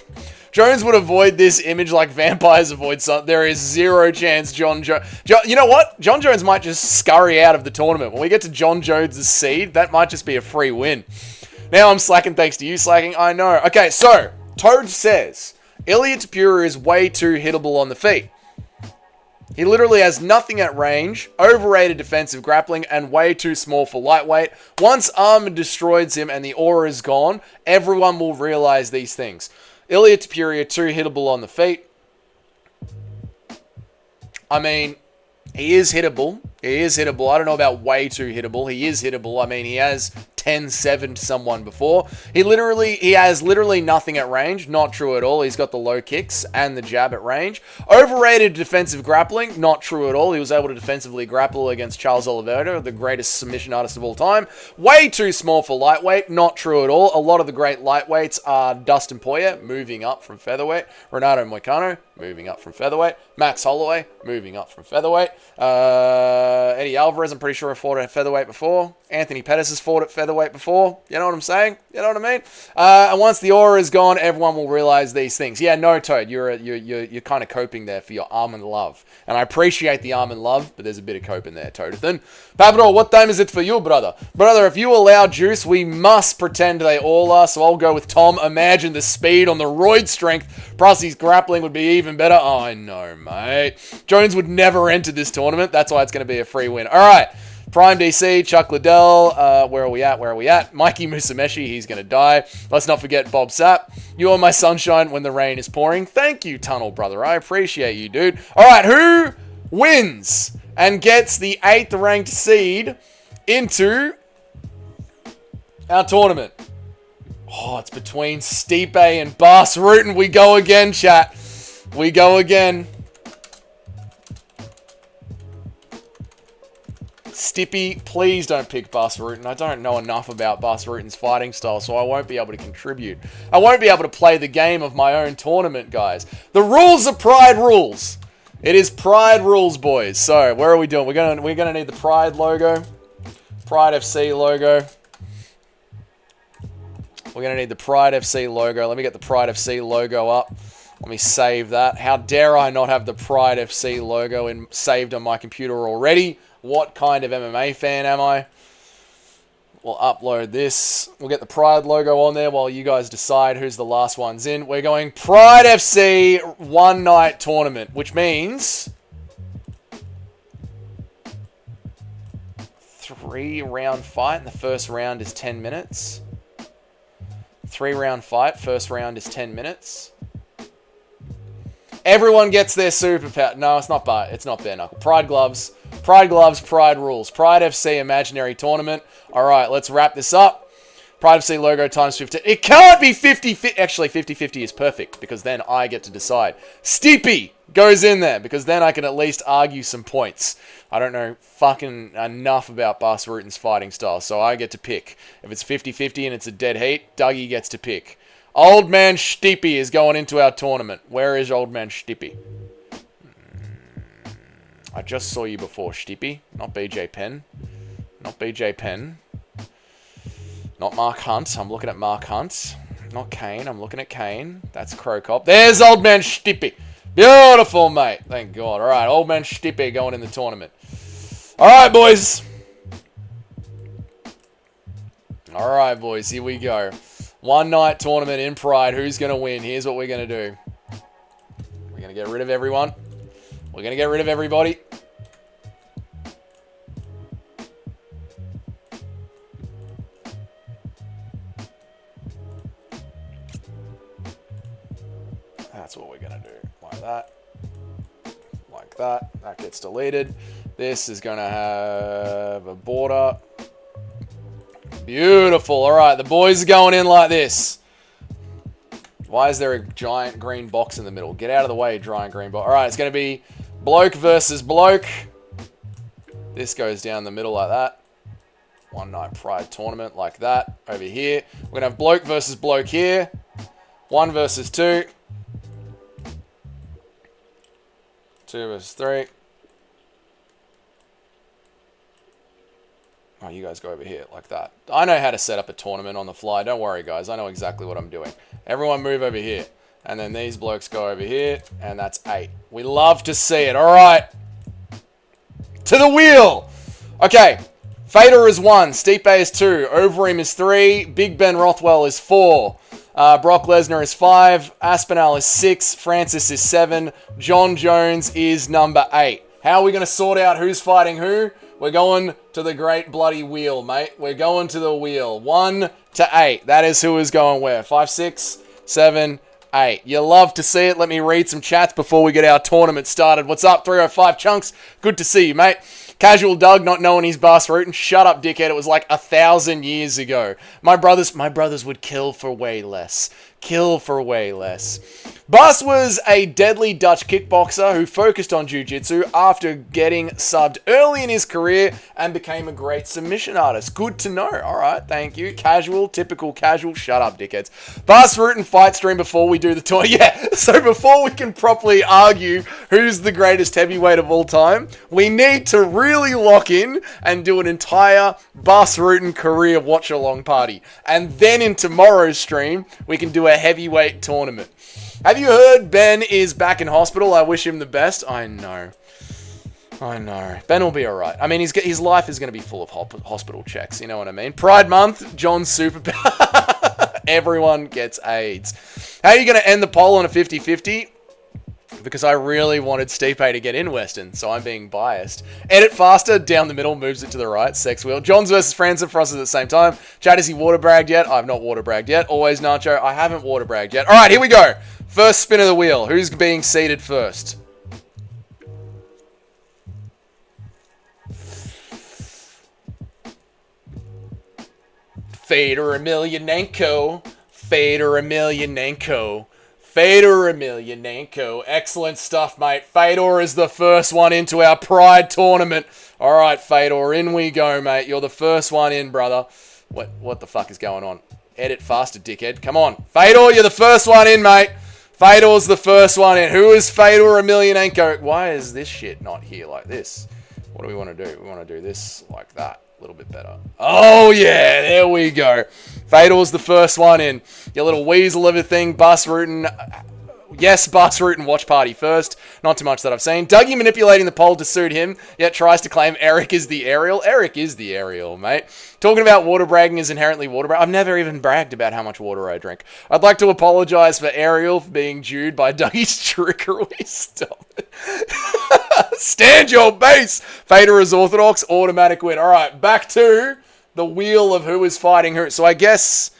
Jones would avoid this image like vampires avoid something. There is zero chance John Jones... You know what? John Jones might just scurry out of the tournament. When we get to John Jones' seed, that might just be a free win. Now I'm slacking thanks to you slacking. I know. Okay, so, Toad says, Ilia Topuria is way too hittable on the feet. He literally has nothing at range, overrated defensive grappling, and way too small for lightweight. Once Armor destroys him and the aura is gone, everyone will realize these things. Ilia Topuria, too hittable on the feet. I mean, he is hittable. He is hittable. I don't know about way too hittable. He is hittable. I mean, he has 10-7'd someone before. He has literally nothing at range. Not true at all. He's got the low kicks and the jab at range. Overrated defensive grappling. Not true at all. He was able to defensively grapple against Charles Oliveira, the greatest submission artist of all time. Way too small for lightweight. Not true at all. A lot of the great lightweights are Dustin Poirier, moving up from featherweight. Renato Moicano, moving up from featherweight. Max Holloway, moving up from featherweight. Eddie Alvarez, I'm pretty sure I fought at featherweight before. Anthony Pettis has fought at featherweight before. You know what I'm saying? You know what I mean? And once the aura is gone, everyone will realize these things. Yeah, no, Toad, you're kind of coping there for your arm and love. And I appreciate the arm and love, but there's a bit of coping there, Toadathan. Papador, what time is it for you, brother? Brother, if you allow juice, we must pretend they all are, so I'll go with Tom. Imagine the speed on the roid strength, plus his grappling would be even better. Oh, I know, mate. Jones would never enter this tournament. That's why it's going to be a free win. All right. Prime DC, Chuck Liddell, where are we at? Mikey Musameshi, he's going to die. Let's not forget Bob Sapp. You are my sunshine when the rain is pouring. Thank you, Tunnel Brother. I appreciate you, dude. All right, who wins and gets the 8th ranked seed into our tournament? Oh, it's between Stipe and Bas Rutten. We go again, chat. We go again. Stippy, please don't pick Bas Rutten. I don't know enough about Bas Rutten's fighting style, so I won't be able to contribute. I won't be able to play the game of my own tournament, guys. The rules are Pride rules. It is Pride rules, boys. So, where are we doing? We're gonna need the Pride logo. Pride FC logo. We're gonna need the Pride FC logo. Let me get the Pride FC logo up. Let me save that. How dare I not have the Pride FC logo saved on my computer already? What kind of MMA fan am I? We'll upload this. We'll get the Pride logo on there while you guys decide who's the last ones in. We're going Pride FC one night tournament, which means 3-round fight. And the first round is 10 minutes. 3-round fight. First round is 10 minutes. Everyone gets their superpower. No, it's not bare knuckle. Pride gloves. Pride gloves, Pride rules. Pride FC imaginary tournament. All right, let's wrap this up. Pride FC logo times 50. It can't be 50-50. Actually, 50-50 is perfect because then I get to decide. Stipe goes in there because then I can at least argue some points. I don't know fucking enough about Bas Rutten's fighting style, so I get to pick. If it's 50-50 and it's a dead heat, Dougie gets to pick. Old Man Stipe is going into our tournament. Where is Old Man Stipe? I just saw you before, Stipe. Not BJ Penn. Not BJ Penn. Not Mark Hunt. I'm looking at Mark Hunt. Not Kane. I'm looking at Kane. That's Crocop. There's Old Man Stipe. Beautiful, mate. Thank God. All right, Old Man Stipe going in the tournament. All right, boys. All right, boys. Here we go. One night tournament in Pride. Who's going to win? Here's what we're going to do. We're going to get rid of everyone. We're going to get rid of everybody. That's what we're going to do. Like that. Like that. That gets deleted. This is going to have a border. Beautiful. All right, the boys are going in like this. Why is there a giant green box in the middle? Get out of the way, giant green box. All right, it's going to be bloke versus bloke. This goes down the middle like that. One Night Pride tournament like that. Over here. We're going to have bloke versus bloke here. 1 versus 2. 2 versus 3. Oh, you guys go over here like that. I know how to set up a tournament on the fly. Don't worry, guys. I know exactly what I'm doing. Everyone move over here. And then these blokes go over here. And that's 8. We love to see it. All right. To the wheel. Okay. Fedor is 1. Stipe is 2. Overeem is 3. Big Ben Rothwell is 4. Brock Lesnar is 5. Aspinall is 6. Francis is 7. John Jones is number 8. How are we going to sort out who's fighting who? We're going to the great bloody wheel, mate. We're going to the wheel. 1 to 8. That is who is going where. 5, 6, 7, 8. You love to see it. Let me read some chats before we get our tournament started. What's up, 305 Chunks? Good to see you, mate. Casual Doug not knowing his Bas Rutten. Shut up, dickhead. It was like 1,000 years ago. My brothers would kill for way less. Kill for way less. Bas was a deadly Dutch kickboxer who focused on jiu-jitsu after getting subbed early in his career and became a great submission artist. Good to know. All right, thank you. Casual, typical casual. Shut up, dickheads. Bas Rutten fight stream before we do the tour. Yeah, so before we can properly argue who's the greatest heavyweight of all time, we need to really lock in and do an entire Bas Rutten career watch-along party. And then in tomorrow's stream, we can do a heavyweight tournament. Have you heard Ben is back in hospital? I wish him the best. I know. Ben will be alright. I mean, his life is going to be full of hospital checks. You know what I mean? Pride Month, John's superpower. Everyone gets AIDS. How are you going to end the poll on a 50-50? Because I really wanted Stipe to get in Weston, so I'm being biased. Edit faster, down the middle, moves it to the right, sex wheel. Johns versus Francis for us at the same time. Chad, is he water bragged yet? I've not water bragged yet. Always Nacho, I haven't water bragged yet. Alright, here we go. First spin of the wheel. Who's being seated first? Fedor Emelianenko. Fedor Emelianenko. Fedor Emelianenko. Excellent stuff, mate. Fedor is the first one into our Pride tournament. All right, Fedor, in we go, mate. You're the first one in, brother. What the fuck is going on? Edit faster, dickhead. Come on. Fedor, you're the first one in, mate. Fedor's the first one in. Who is Fedor Emelianenko? Why is this shit not here like this? What do we want to do? We want to do this like that. A little bit better. Oh, yeah. There we go. Fedor's the first one in. Your little weasel of a thing. Bas Rutten. Yes, Bas Rutten watch party first. Not too much that I've seen. Dougie manipulating the poll to suit him, yet tries to claim Eric is the Ariel. Eric is the Ariel, mate. Talking about water bragging is inherently water brag. I've never even bragged about how much water I drink. I'd like to apologize for Ariel for being Jewed by Dougie's trickery. Stop it. Stand your base. Fedor is orthodox. Automatic win. All right, back to the wheel of who is fighting who. So I guess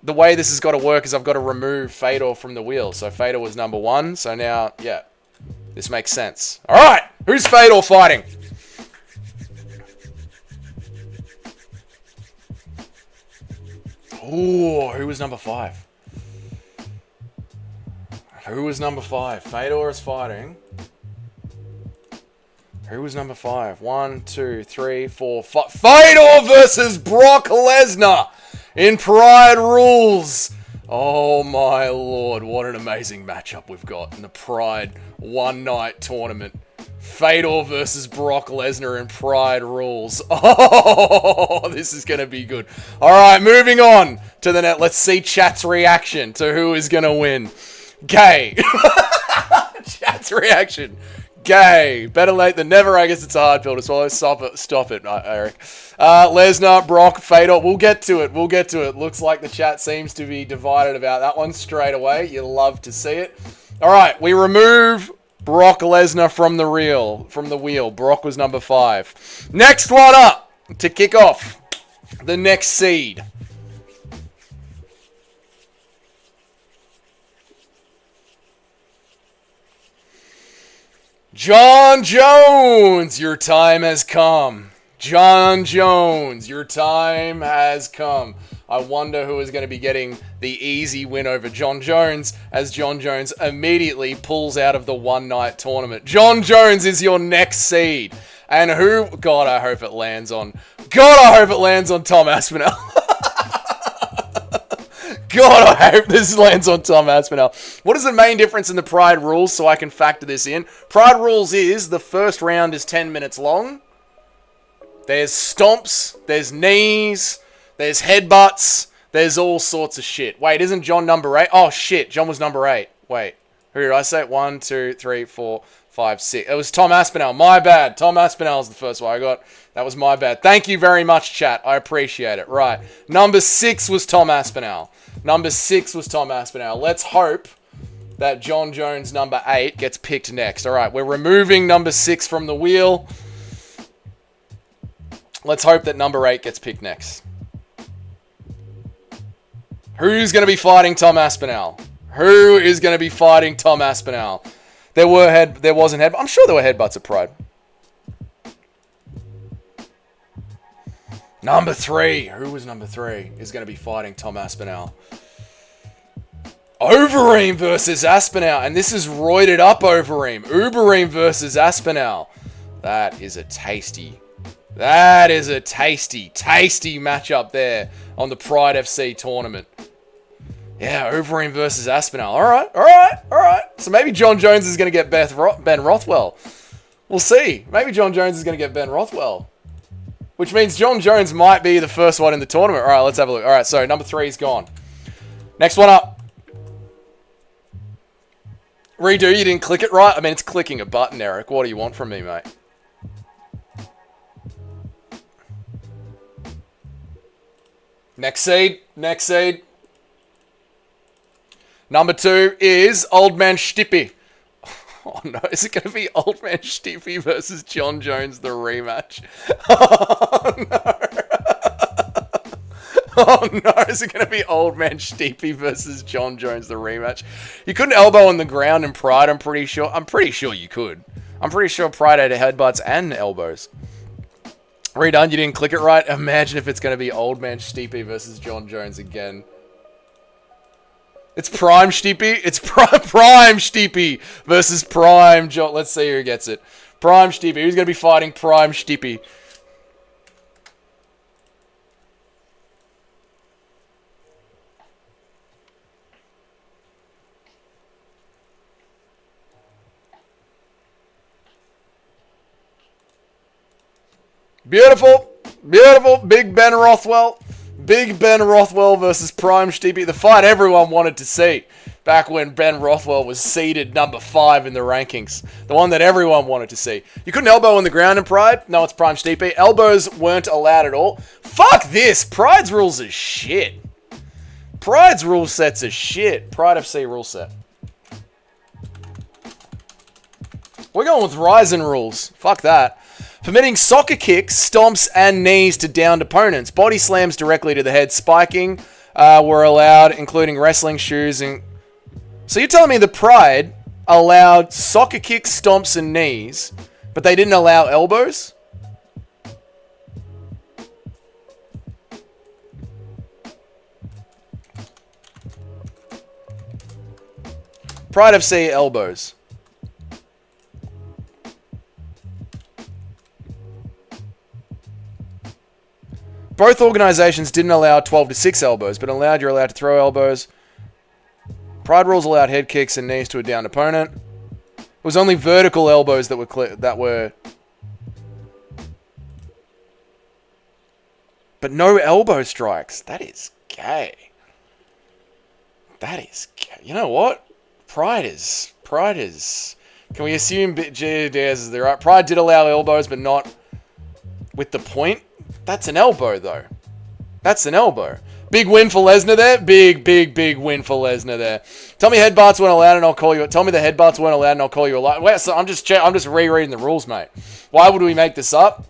the way this has got to work is I've got to remove Fedor from the wheel. So Fedor was number 1. So now, yeah, this makes sense. All right, who's Fedor fighting? Ooh, who was number 5? Who was number 5? Fedor is fighting. Who was number 5? 1, 2, 3, 4, 5. Fedor versus Brock Lesnar in Pride Rules. Oh my lord, what an amazing matchup we've got in the Pride one-night tournament. Fedor versus Brock Lesnar in Pride Rules. Oh, this is going to be good. All right, moving on to the net. Let's see chat's reaction to who is going to win. Gay. Chat's reaction. Gay. Better late than never. I guess it's a hard pill to swallow. Stop it, Eric. Lesnar, Brock, Fedor. We'll get to it. Looks like the chat seems to be divided about that one straight away. You love to see it. All right, we remove Brock Lesnar from the wheel. Brock was number 5. Next one up to kick off the next seed. John Jones, your time has come. John Jones, your time has come. I wonder who is going to be getting the easy win over John Jones as John Jones immediately pulls out of the one-night tournament. John Jones is your next seed. And who? God, I hope it lands on... Tom Aspinall. God, I hope this lands on Tom Aspinall. What is the main difference in the Pride rules so I can factor this in? Pride rules is the first round is 10 minutes long. There's stomps, there's knees, there's headbutts, there's all sorts of shit. Wait, isn't John number 8? Oh, shit, John was number 8. Wait, who did I say? 1, 2, 3, 4, 5, 6. It was Tom Aspinall. My bad. Tom Aspinall is the first one I got. That was my bad. Thank you very much, chat. I appreciate it. Right. Number 6 was Tom Aspinall. Let's hope that John Jones, number 8, gets picked next. All right, we're removing number 6 from the wheel. Let's hope that number 8 gets picked next. Who's going to be fighting Tom Aspinall? There wasn't head. I'm sure there were headbutts at Pride. Number 3. Who was number 3? Is going to be fighting Tom Aspinall. Overeem versus Aspinall. And this is roided up Overeem. Ubereem versus Aspinall. That is a tasty matchup there on the Pride FC tournament. Yeah, Overeem versus Aspinall. All right. So maybe John Jones is going to get Ben Rothwell. We'll see. Maybe John Jones is going to get Ben Rothwell. Which means John Jones might be the first one in the tournament. All right, let's have a look. All right, so number 3 is gone. Next one up. Redo, you didn't click it right? I mean, it's clicking a button, Eric. What do you want from me, mate? Next seed. Number 2 is Old Man Stippy. Oh no, is it going to be Old Man Stippy versus John Jones, the rematch? Oh no, is it going to be Old Man Stippy versus John Jones, the rematch? You couldn't elbow on the ground in Pride, I'm pretty sure. I'm pretty sure you could. I'm pretty sure Pride had headbutts and elbows. Redone, you didn't click it right. Imagine if it's going to be Old Man Stippy versus John Jones again. It's Prime Stippy. It's Prime Stippy versus Prime John. Let's see who gets it. Prime Stippy. Who's going to be fighting Prime Stippy? Beautiful. Big Ben Rothwell. Big Ben Rothwell versus Prime Stippy. The fight everyone wanted to see back when Ben Rothwell was seeded number 5 in the rankings. The one that everyone wanted to see. You couldn't elbow on the ground in Pride. No, it's Prime Stippy. Elbows weren't allowed at all. Fuck this. Pride's rules are shit. Pride's rule sets are shit. Pride FC rule set. We're going with Ryzen rules. Fuck that. Permitting soccer kicks, stomps, and knees to downed opponents. Body slams directly to the head. Spiking were allowed, including wrestling shoes. So you're telling me the Pride allowed soccer kicks, stomps, and knees, but they didn't allow elbows? Pride FC elbows. Both organizations didn't allow 12 to 6 elbows, but you're allowed to throw elbows. Pride rules allowed head kicks and knees to a downed opponent. It was only vertical elbows that were but no elbow strikes. That is gay. You know what? Pride is. Can we assume Diaz is the right? Pride did allow elbows, but not with the point. That's an elbow, though. Big win for Lesnar there. Big win for Lesnar there. Tell me headbutts weren't allowed and I'll call you. Tell me the headbutts weren't allowed and I'll call you a liar. Wait, so I'm just rereading the rules, mate. Why would we make this up?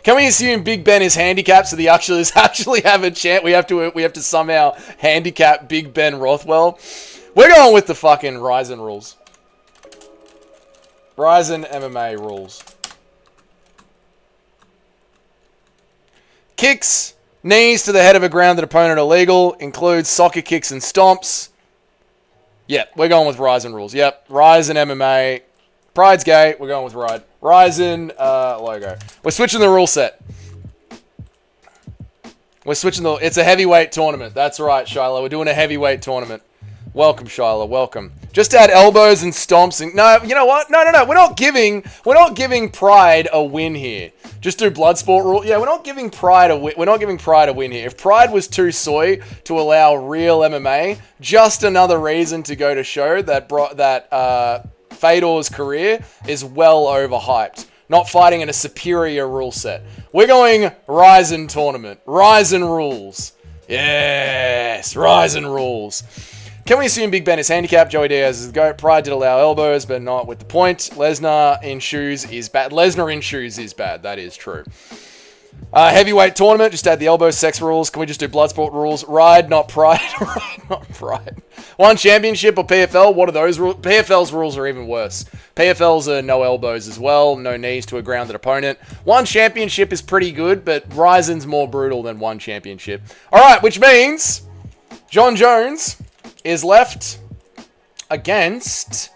Can we assume Big Ben is handicapped so the actually have a chance? We have to somehow handicap Big Ben Rothwell. We're going with the fucking Ryzen rules. Ryzen MMA rules. Kicks, knees to the head of a grounded opponent are legal. Includes soccer kicks and stomps. Yep, we're going with Ryzen rules. Yep, Ryzen MMA. Pride's gay. We're going with Ryzen logo. We're switching the rule set. It's a heavyweight tournament. That's right, Shiloh. We're doing a heavyweight tournament. Welcome, Shiloh. Welcome. Just add elbows and stomps. And no, you know what? No. We're not giving Pride a win here. Just do Bloodsport rule. Yeah, we're not giving Pride a win. We're not giving Pride a win here. If Pride was too soy to allow real MMA, just another reason to go to show that Fedor's career is well overhyped. Not fighting in a superior rule set. We're going Ryzen tournament. Ryzen rules. Yes, Ryzen rules. Can we assume Big Ben is handicapped? Joey Diaz is the GOAT. Pride did allow elbows, but not with the point. Lesnar in shoes is bad. Lesnar in shoes is bad. That is true. Heavyweight tournament. Just add the elbow sex rules. Can we just do Bloodsport rules? Ride, not Pride. Ride, not Pride. One championship or PFL? What are those rules? PFL's rules are even worse. PFL's are no elbows as well. No knees to a grounded opponent. One championship is pretty good, but Ryzen's more brutal than one championship. All right, which means John Jones is left against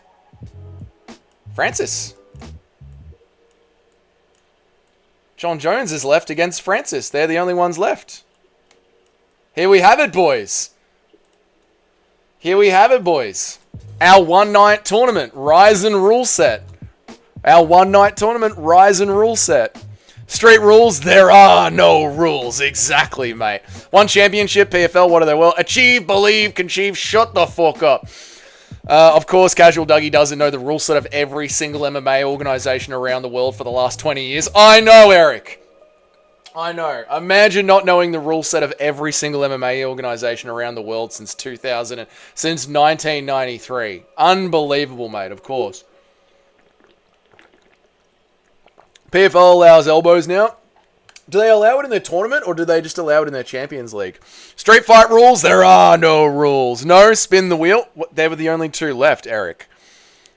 Francis. John Jones is left against Francis. They're the only ones left. Here we have it, boys. Here we have it, boys. Our one-night tournament, Ryzen rule set. Our one-night tournament, Ryzen rule set. Street rules, there are no rules. Exactly, mate. One championship, PFL, what are they? Well, achieve, believe, conceive, shut the fuck up. Of course, Casual Dougie doesn't know the rule set of every single MMA organization around the world for the last 20 years. I know, Eric. I know. Imagine not knowing the rule set of every single MMA organization around the world since 1993. Unbelievable, mate, of course. PFL allows elbows now. Do they allow it in their tournament, or do they just allow it in their Champions League? Street fight rules? There are no rules. No, spin the wheel. They were the only two left, Eric.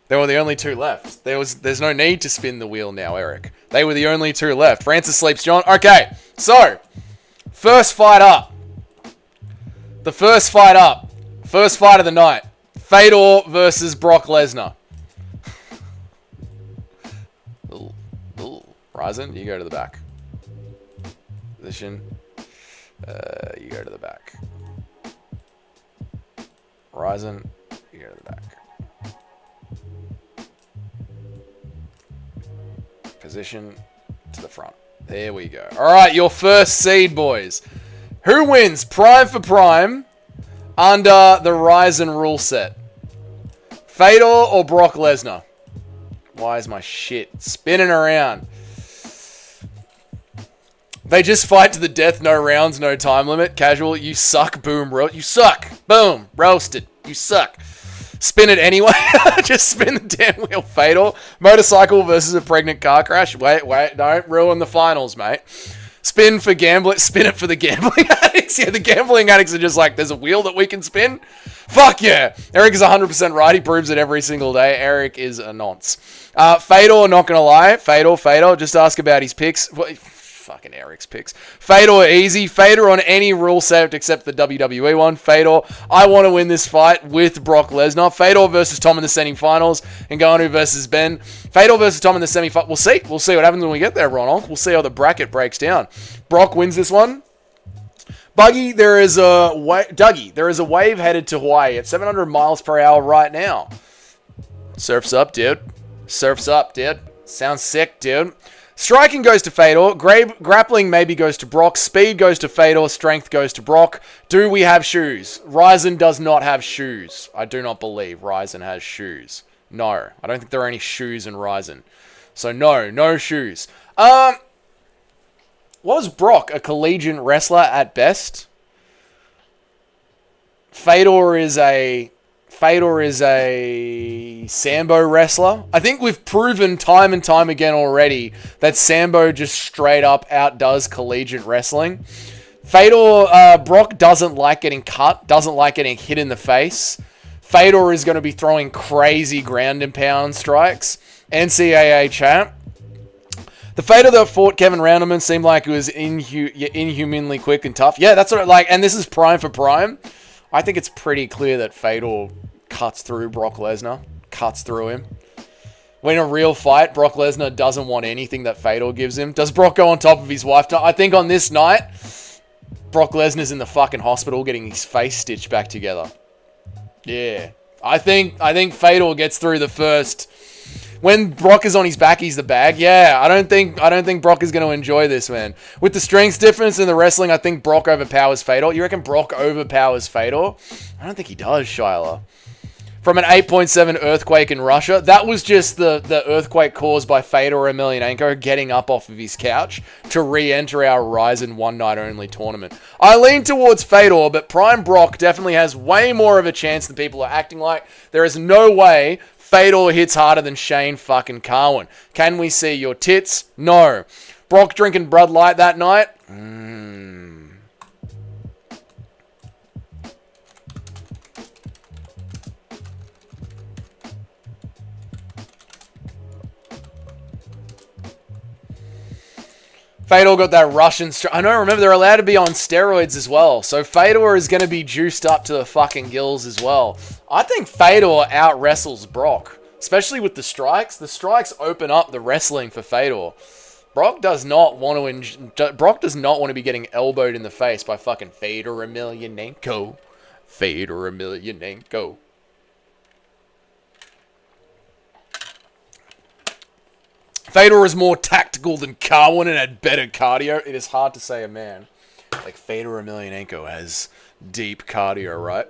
They were the only two left. There's no need to spin the wheel now, Eric. They were the only two left. Francis sleeps John. Okay, so, first fight up. The first fight up. First fight of the night. Fedor versus Brock Lesnar. Ryzen, you go to the back. Position. You go to the back. Ryzen, you go to the back. Position to the front. There we go. All right, your first seed, boys. Who wins prime for prime under the Ryzen rule set? Fedor or Brock Lesnar? Why is my shit spinning around? They just fight to the death, no rounds, no time limit. Casual, you suck, boom, you suck, boom, roasted, you suck. Spin it anyway. Just spin the damn wheel. Fedor. Motorcycle versus a pregnant car crash. Wait, don't ruin the finals, mate. Spin for gambling. Spin it for the gambling addicts. Yeah, the gambling addicts are just like, there's a wheel that we can spin. Fuck yeah. Eric is 100% right. He proves it every single day. Eric is a nonce. Fedor, not going to lie. Fedor. Just ask about his picks. Fucking Eric's picks. Fedor easy. Fedor on any rule set except the WWE one. Fedor. I want to win this fight with Brock Lesnar. Fedor versus Tom in the semifinals. Ngannou versus Ben. Fedor versus Tom in the semifinals. We'll see. We'll see what happens when we get there, Ronald. We'll see how the bracket breaks down. Brock wins this one. Dougie, there is a wave headed to Hawaii at 700 miles per hour right now. Surf's up, dude. Surf's up, dude. Sounds sick, dude. Striking goes to Fedor. Grappling maybe goes to Brock. Speed goes to Fedor. Strength goes to Brock. Do we have shoes? Ryzen does not have shoes. I do not believe Ryzen has shoes. No. I don't think there are any shoes in Ryzen. So no shoes. Was Brock a collegiate wrestler at best? Fedor is a Sambo wrestler. I think we've proven time and time again already that Sambo just straight up outdoes collegiate wrestling. Brock doesn't like getting cut, doesn't like getting hit in the face. Fedor is going to be throwing crazy ground and pound strikes. NCAA champ. The Fader that fought Kevin Rounderman seemed like it was inhumanly quick and tough. Yeah, that's what I like. And this is prime for prime. I think it's pretty clear that Fedor cuts through Brock Lesnar. Cuts through him. When in a real fight, Brock Lesnar doesn't want anything that Fedor gives him. Does Brock go on top of his wife? I think on this night, Brock Lesnar's in the fucking hospital getting his face stitched back together. Yeah. I think Fedor gets through the first. When Brock is on his back, he's the bag. Yeah, I don't think Brock is going to enjoy this, man. With the strength difference in the wrestling, I think Brock overpowers Fedor. You reckon Brock overpowers Fedor? I don't think he does, Shyla. From an 8.7 earthquake in Russia, that was just the earthquake caused by Fedor Emelianenko getting up off of his couch to re-enter our Ryzen one night only tournament. I lean towards Fedor, but Prime Brock definitely has way more of a chance than people are acting like. There is no way Fedor hits harder than Shane fucking Carwin. Can we see your tits? No. Brock drinking Bud Light that night? Fedor got that Russian... I know, remember, they're allowed to be on steroids as well. So Fedor is going to be juiced up to the fucking gills as well. I think Fedor out-wrestles Brock. Especially with the strikes. The strikes open up the wrestling for Fedor. Brock does not want to be getting elbowed in the face by fucking Fedor Emelianenko. Fedor Emelianenko. Fedor is more tactical than Carwin and had better cardio. It is hard to say a man like Fedor Emelianenko has deep cardio, right?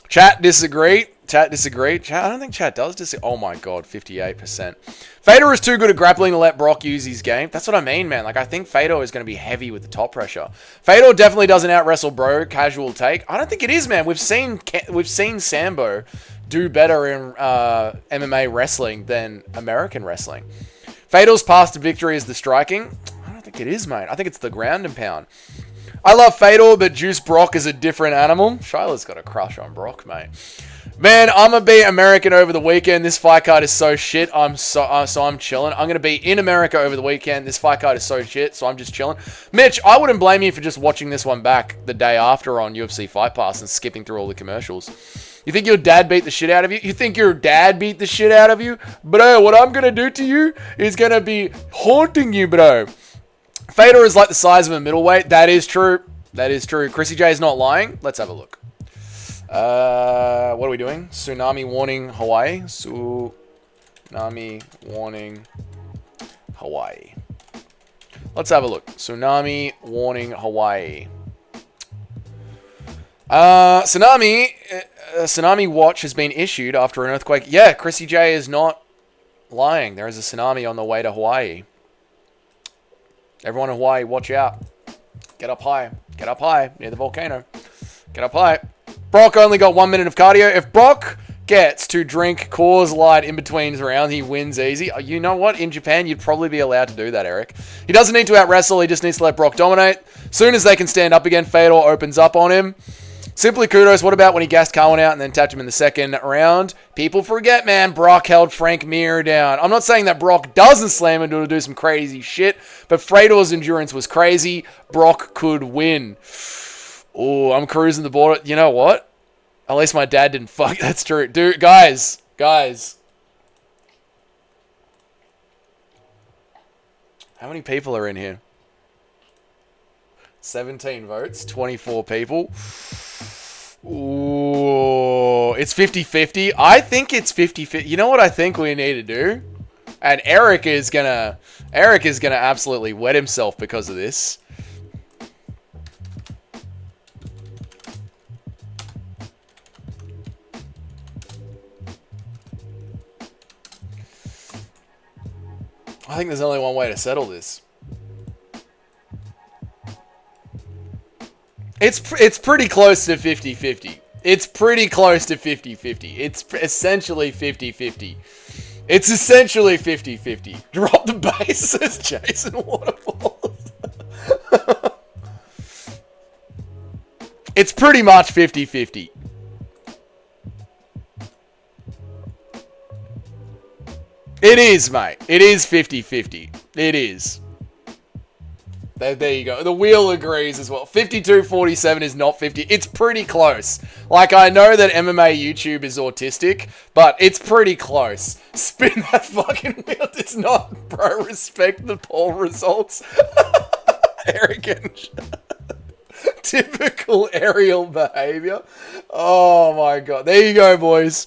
Chat disagree. Chat, I don't think chat does disagree. Oh my god, 58%. Fedor is too good at grappling to let Brock use his game. That's what I mean, man. Like, I think Fedor is going to be heavy with the top pressure. Fedor definitely doesn't out-wrestle Bro. Casual take. I don't think it is, man. We've seen Sambo do better in MMA wrestling than American wrestling. Fedor's path to victory is the striking. I don't think it is, mate. I think it's the ground and pound. I love Fedor, but Juice Brock is a different animal. Shila's got a crush on Brock, mate. Man, I'm going to be American over the weekend. This fight card is so shit. So I'm chilling. I'm going to be in America over the weekend. This fight card is so shit, so I'm just chilling. Mitch, I wouldn't blame you for just watching this one back the day after on UFC Fight Pass and skipping through all the commercials. You think your dad beat the shit out of you? You think your dad beat the shit out of you? Bro, what I'm going to do to you is going to be haunting you, bro. Fedor is like the size of a middleweight. That is true. That is true. Chrissy J is not lying. Let's have a look. What are we doing? Tsunami warning Hawaii. Tsunami warning Hawaii. Let's have a look. Tsunami warning Hawaii. Tsunami watch has been issued after an earthquake. Yeah, Chrissy J is not lying. There is a tsunami on the way to Hawaii. Everyone in Hawaii, watch out. Get up high. Get up high near the volcano. Get up high. Brock only got 1 minute of cardio. If Brock gets to drink Coors Light in between rounds, he wins easy. You know what? In Japan, you'd probably be allowed to do that, Eric. He doesn't need to out-wrestle. He just needs to let Brock dominate. Soon as they can stand up again, Fedor opens up on him. Simply kudos. What about when he gassed Carwin out and then tapped him in the second round? People forget, man. Brock held Frank Mir down. I'm not saying that Brock doesn't slam him to do some crazy shit, but Fedor's endurance was crazy. Brock could win. Oh, I'm cruising the border. You know what? At least my dad didn't fuck. That's true. Dude, guys. How many people are in here? 17 votes, 24 people. Ooh, it's 50-50. I think it's 50-50. You know what I think we need to do? And Eric is gonna absolutely wet himself because of this. I think there's only one way to settle this. It's pretty close to 50-50. It's pretty close to 50-50. It's essentially 50-50. It's essentially 50-50. Drop the bass, says Jason Waterfalls. It's pretty much 50-50. It is, mate. It is 50-50. It is. There you go. The wheel agrees as well. 52-47 is not 50. It's pretty close. Like, I know that MMA YouTube is autistic, but it's pretty close. Spin that fucking wheel. It's not, bro. Respect the poll results. Arrogant. Typical aerial behavior. Oh, my God. There you go, boys.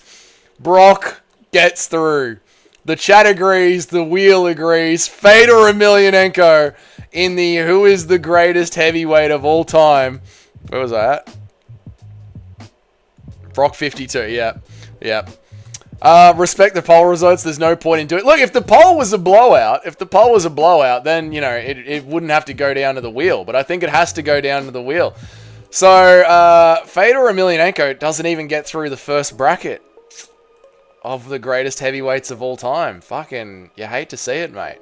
Brock gets through. The chat agrees. The wheel agrees. Fedor Emelianenko in the who is the greatest heavyweight of all time. Where was I at? Brock 52. Yeah. Respect the poll results. There's no point in doing it. Look, if the poll was a blowout, then, you know, it wouldn't have to go down to the wheel. But I think it has to go down to the wheel. So, Fedor Emelianenko doesn't even get through the first bracket of the greatest heavyweights of all time. Fucking, you hate to see it, mate.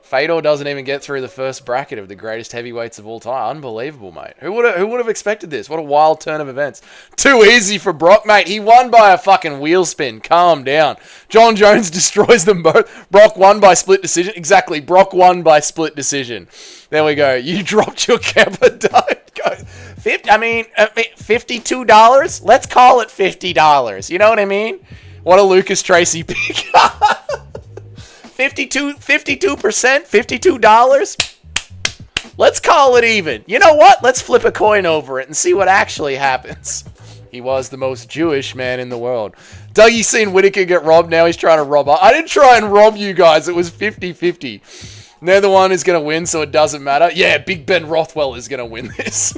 Fedor doesn't even get through the first bracket of the greatest heavyweights of all time. Unbelievable, mate. Who would have expected this? What a wild turn of events. Too easy for Brock, mate. He won by a fucking wheel spin. Calm down. John Jones destroys them both. Brock won by split decision. Exactly. Brock won by split decision. There we go. You dropped your Kemper. Don't go. $52? Let's call it $50. You know what I mean? What a Lucas Tracy pick. 52%, $52? Let's call it even. You know what? Let's flip a coin over it and see what actually happens. He was the most Jewish man in the world. Dougie's seen Whittaker get robbed. Now he's trying to rob us. I didn't try and rob you guys. It was 50-50. Neither one is going to win, so it doesn't matter. Yeah, Big Ben Rothwell is going to win this.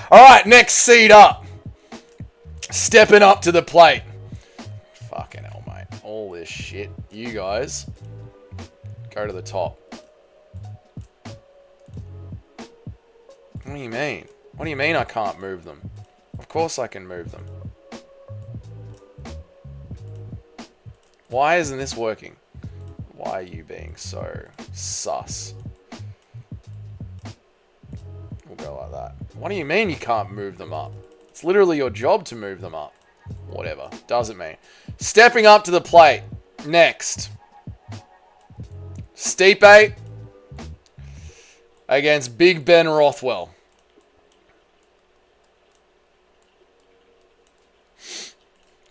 All right, next seed up. Stepping up to the plate. Fucking hell, mate. All this shit. You guys go to the top. What do you mean? What do you mean I can't move them? Of course I can move them. Why isn't this working? Why are you being so sus? We'll go like that. What do you mean you can't move them up? It's literally your job to move them up. Whatever. Doesn't mean. Stepping up to the plate. Next. Stipe against Big Ben Rothwell.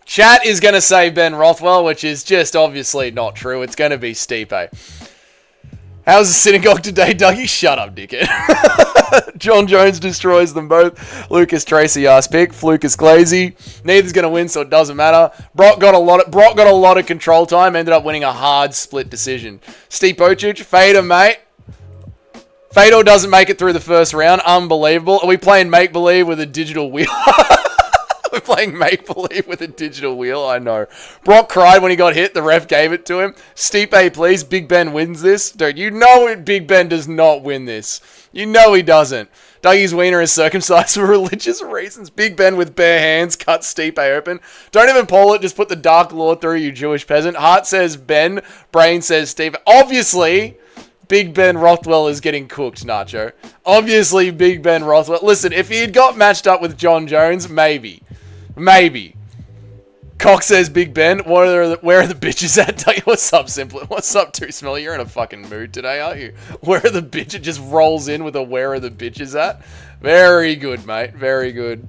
Chat is going to say Ben Rothwell, which is just obviously not true. It's going to be Stipe. How's the synagogue today, Dougie? Shut up, dickhead. John Jones destroys them both. Lucas Tracy ass pick. Flukas Glazy. Neither's going to win, so it doesn't matter. Brock got a lot of control time. Ended up winning a hard split decision. Stipe Miocic. Fedor, mate. Fedor doesn't make it through the first round. Unbelievable. Are we playing make-believe with a digital wheel? We're playing make-believe with a digital wheel. I know. Brock cried when he got hit. The ref gave it to him. Stipe, please. Big Ben wins this. Dude, you know Big Ben does not win this. You know he doesn't. Dougie's wiener is circumcised for religious reasons. Big Ben with bare hands cuts Stipe open. Don't even poll it. Just put the Dark Lord through, you Jewish peasant. Heart says Ben. Brain says Stipe. Obviously, Big Ben Rothwell is getting cooked, Nacho. Obviously, Big Ben Rothwell. Listen, if he had got matched up with John Jones, maybe. Maybe. Cox says Big Ben. Where are the bitches at? What's up, Simplet? What's up, Too Smelly? You're in a fucking mood today, aren't you? Where are the bitches? It just rolls in with a where are the bitches at? Very good, mate. Very good.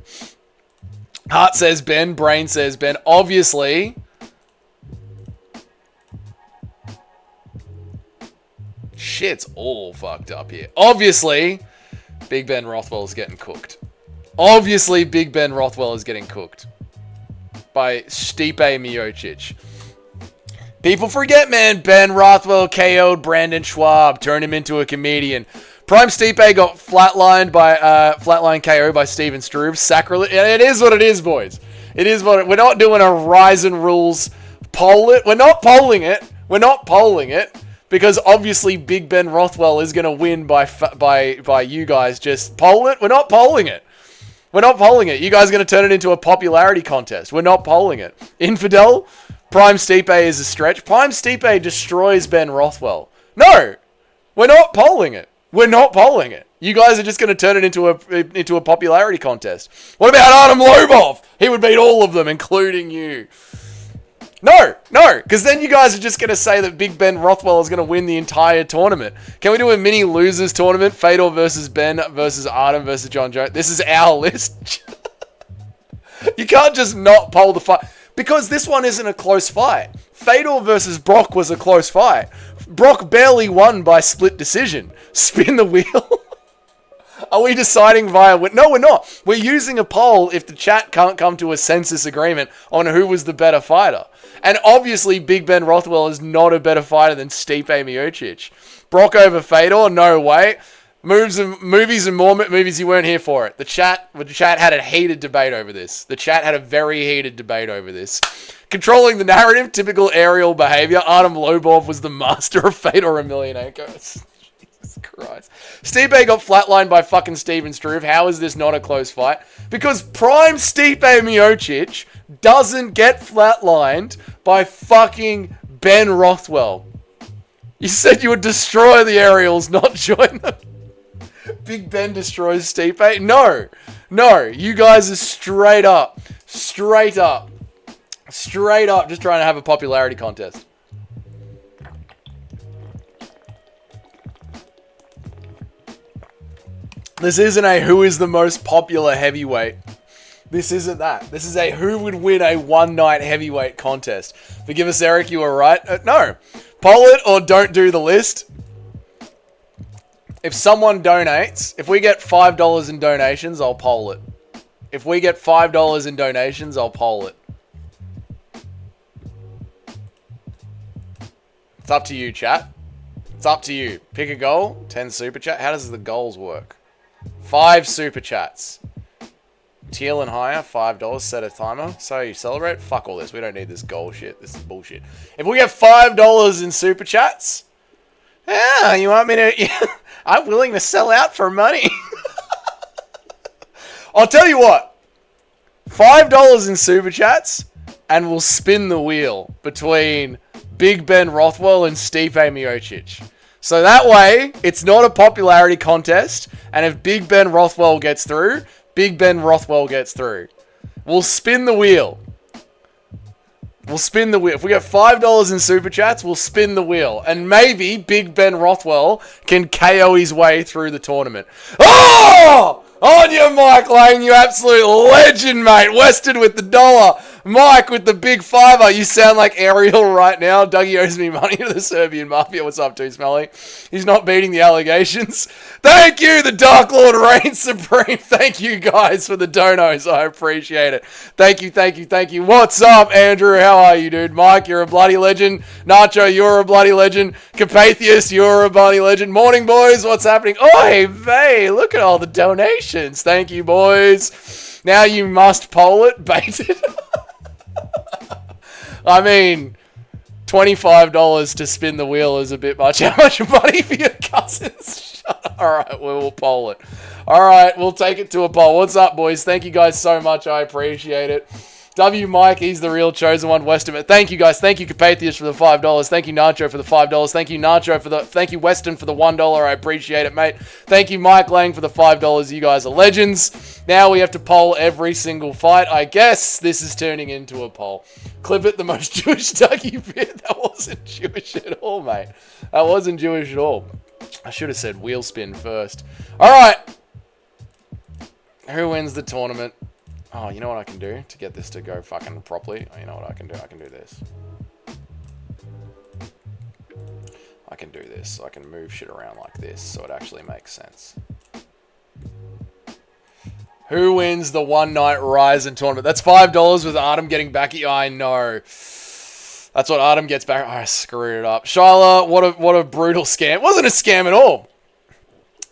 Heart says Ben. Brain says Ben. Obviously. Shit's all fucked up here. Obviously, Big Ben Rothwell is getting cooked. Obviously, Big Ben Rothwell is getting cooked by Stipe Miocic. People forget, man. Ben Rothwell KO'd Brandon Schwab, turned him into a comedian. Prime Stipe got flatlined KO by Steven Struve. Sacrilege. It is what it is, boys. It is what we're not doing a Rise and Rules poll it. We're not polling it. We're not polling it. Because obviously Big Ben Rothwell is going to win by you guys just poll it. We're not polling it. We're not polling it. You guys are going to turn it into a popularity contest. We're not polling it. Infidel, Prime Stipe is a stretch. Prime Stipe destroys Ben Rothwell. No, we're not polling it. We're not polling it. You guys are just going to turn it into a popularity contest. What about Adam Lobov? He would beat all of them, including you. No, because then you guys are just going to say that Big Ben Rothwell is going to win the entire tournament. Can we do a mini losers tournament? Fedor versus Ben versus Artem versus John Jones. This is our list. You can't just not poll the fight. Because this one isn't a close fight. Fedor versus Brock was a close fight. Brock barely won by split decision. Spin the wheel. Are we deciding via... No, we're not. We're using a poll if the chat can't come to a census agreement on who was the better fighter. And obviously, Big Ben Rothwell is not a better fighter than Stipe Miocic. Brock over Fedor? No way. Movies and more movies, you weren't here for it. The chat had a heated debate over this. The chat had a very heated debate over this. Controlling the narrative, typical aerial behavior. Artem Lobov was the master of Fedor Emelianenko. Jesus Christ. Stipe got flatlined by fucking Steven Struve. How is this not a close fight? Because prime Stipe Miocic doesn't get flatlined by fucking Ben Rothwell. You said you would destroy the aerials, not join them. Big Ben destroys Stipe? No, you guys are straight up just trying to have a popularity contest. This isn't a who is the most popular heavyweight. This isn't that. This is a who would win a one-night heavyweight contest. Forgive us, Eric, you were right. No. Poll it or don't do the list. If someone donates, if we get $5 in donations, I'll poll it. If we get $5 in donations, I'll poll it. It's up to you, chat. It's up to you. Pick a goal, 10 super chat. How does the goals work? 5 super chats. Teal and higher, $5. Set a timer. So you celebrate? Fuck all this. We don't need this goal shit. This is bullshit. If we get $5 in super chats, yeah, you want me to... I'm willing to sell out for money. I'll tell you what. $5 in super chats, and we'll spin the wheel between Big Ben Rothwell and Stipe Miocic. So that way, it's not a popularity contest, and if Big Ben Rothwell gets through, Big Ben Rothwell gets through. We'll spin the wheel. If we get $5 in super chats, we'll spin the wheel. And maybe Big Ben Rothwell can KO his way through the tournament. Oh! On you, Mike Lang, you absolute legend, mate. Weston with the dollar. Mike with the big fiver. You sound like Ariel right now. Dougie owes me money to the Serbian Mafia. What's up, Too Smelly? He's not beating the allegations. Thank you, the Dark Lord reigns supreme. Thank you, guys, for the donos. I appreciate it. Thank you. What's up, Andrew? How are you, dude? Mike, you're a bloody legend. Nacho, you're a bloody legend. Capathius, you're a bloody legend. Morning, boys. What's happening? Oi, vey. Look at all the donations. Thank you, boys. Now you must poll it. Baited. I mean, $25 to spin the wheel is a bit much. How much money for your cousins? Shut up. All right, we'll poll it. All right, we'll take it to a poll. What's up, boys? Thank you guys so much. I appreciate it. W Mike, he's the real chosen one. Weston, thank you guys. Thank you, Capathius, for the $5. Thank you, Nacho, for the $5. Thank you, Weston, for the $1. I appreciate it, mate. Thank you, Mike Lang, for the $5. You guys are legends. Now we have to poll every single fight. I guess this is turning into a poll. Clip it, the most Jewish Dougie bit. That wasn't Jewish at all, mate. That wasn't Jewish at all. I should have said wheel spin first. All right. Who wins the tournament? Oh, you know what I can do to get this to go fucking properly? Oh, you know what I can do? I can do this. I can do this. I can move shit around like this so it actually makes sense. Who wins the one night Ryzen tournament? That's $5 with Artem getting back at you. I know. That's what Artem gets back. I screwed it up. Shyla, what a brutal scam. It wasn't a scam at all.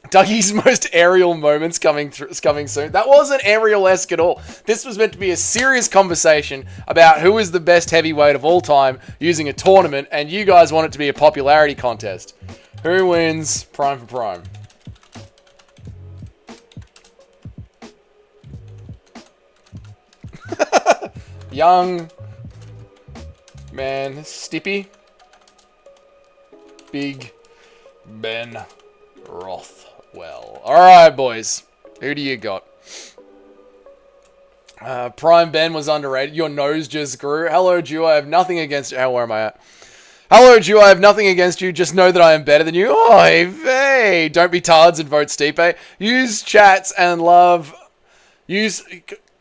Dougie's most aerial moments coming soon. That wasn't aerial-esque at all. This was meant to be a serious conversation about who is the best heavyweight of all time using a tournament, and you guys want it to be a popularity contest. Who wins prime for prime? Young man, Stippy. Big Ben Rothwell. Alright, boys. Who do you got? Prime Ben was underrated. Your nose just grew. Hello, Jew. I have nothing against you. Where am I at? Hello, Jew. I have nothing against you. Just know that I am better than you. Oy vey. Don't be tards and vote Stipe. Use chats and love.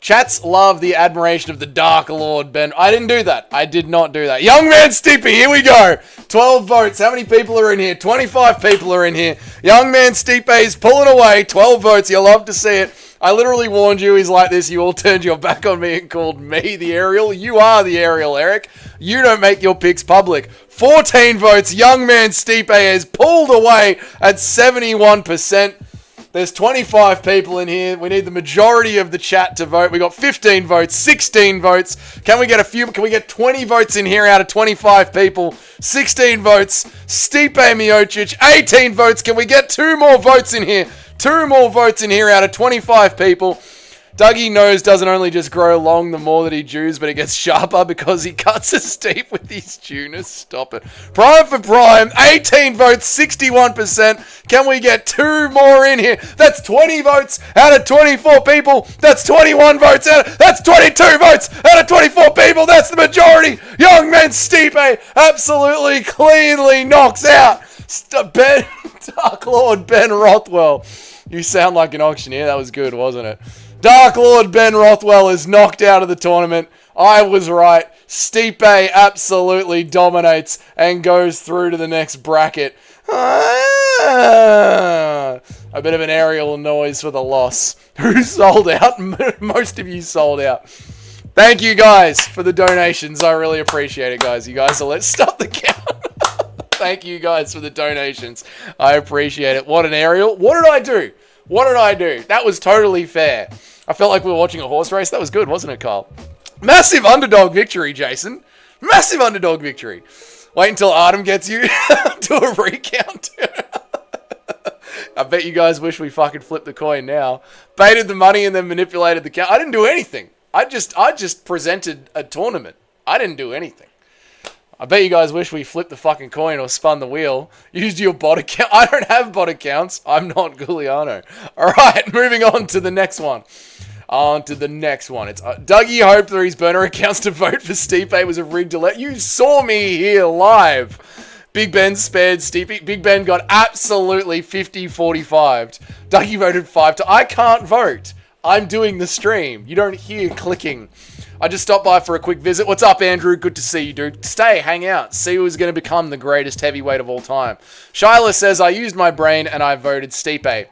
Chats love the admiration of the Dark Lord Ben. I didn't do that. I did not do that. Young man Stipe, here we go. 12 votes. How many people are in here? 25 people are in here. Young man Stipe is pulling away. 12 votes. You'll love to see it. I literally warned you. He's like this. You all turned your back on me and called me the Ariel. You are the Ariel, Eric. You don't make your picks public. 14 votes. Young man Stipe is pulled away at 71%. There's 25 people in here. We need the majority of the chat to vote. We got 15 votes, 16 votes. Can we get 20 votes in here out of 25 people? 16 votes. Stipe Miocic, 18 votes. Can we get 2 more votes in here? 2 more votes in here out of 25 people. Dougie nose doesn't only just grow long the more that he chews, but it gets sharper because he cuts his teeth with these tuners. Stop it. Prime for Prime, 18 votes, 61%. Can we get 2 more in here? That's 20 votes out of 24 people. That's 21 votes that's 22 votes out of 24 people. That's the majority. Young man Stipe absolutely cleanly knocks out Dark Lord Ben Rothwell. You sound like an auctioneer. That was good, wasn't it? Dark Lord Ben Rothwell is knocked out of the tournament. I was right. Stipe absolutely dominates and goes through to the next bracket. A bit of an aerial noise for the loss. Who sold out? Most of you sold out. Thank you guys for the donations. I really appreciate it, guys. You guys let's stop the count. Thank you guys for the donations. I appreciate it. What an aerial. What did I do? What did I do? That was totally fair. I felt like we were watching a horse race. That was good, wasn't it, Carl? Massive underdog victory, Jason. Massive underdog victory. Wait until Artem gets you to a recount. I bet you guys wish we fucking flipped the coin now. Baited the money and then manipulated the count. I didn't do anything. I just presented a tournament. I didn't do anything. I bet you guys wish we flipped the fucking coin or spun the wheel. Used your bot account. I don't have bot accounts. I'm not Giuliano. Alright, moving on to the next one. It's Dougie hoped through his burner accounts to vote for Stipe was a rigged to let. You saw me here live. Big Ben spared Stipe. Big Ben got absolutely 50-45'd. Dougie voted 5 to... I can't vote. I'm doing the stream. You don't hear clicking. I just stopped by for a quick visit. What's up, Andrew? Good to see you, dude. Stay, hang out. See who's going to become the greatest heavyweight of all time. Shyla says, I used my brain and I voted Stipe.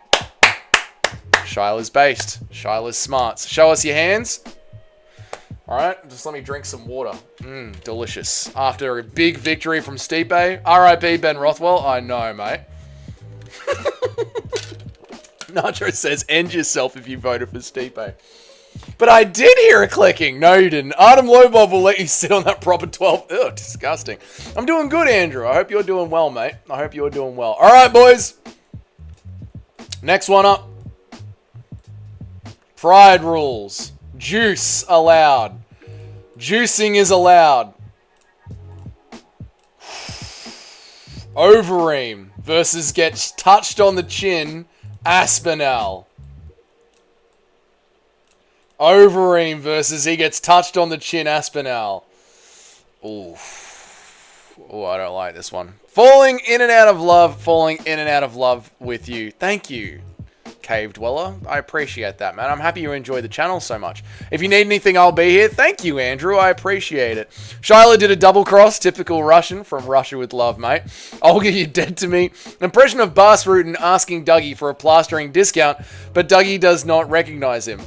Shyla's based. Shyla's smart. Show us your hands. Alright, just let me drink some water. Delicious. After a big victory from Stipe. RIP Ben Rothwell. I know, mate. Nacho says, end yourself if you voted for Stipe. But I did hear a clicking. No, you didn't. Artem Lobov will let you sit on that proper 12. Ugh, disgusting. I'm doing good, Andrew. I hope you're doing well, mate. I hope you're doing well. All right, boys. Next one up. Pride rules. Juice allowed. Juicing is allowed. Overeem versus gets touched on the chin, Aspinall. Overeem versus he gets touched on the chin, Aspinall. Oof. Oh, I don't like this one. Falling in and out of love with you. Thank you, Cave Dweller. I appreciate that, man. I'm happy you enjoy the channel so much. If you need anything, I'll be here. Thank you, Andrew. I appreciate it. Shyla did a double cross. Typical Russian from Russia with love, mate. Olga, you dead to me. Impression of Bas Rutten asking Dougie for a plastering discount, but Dougie does not recognize him.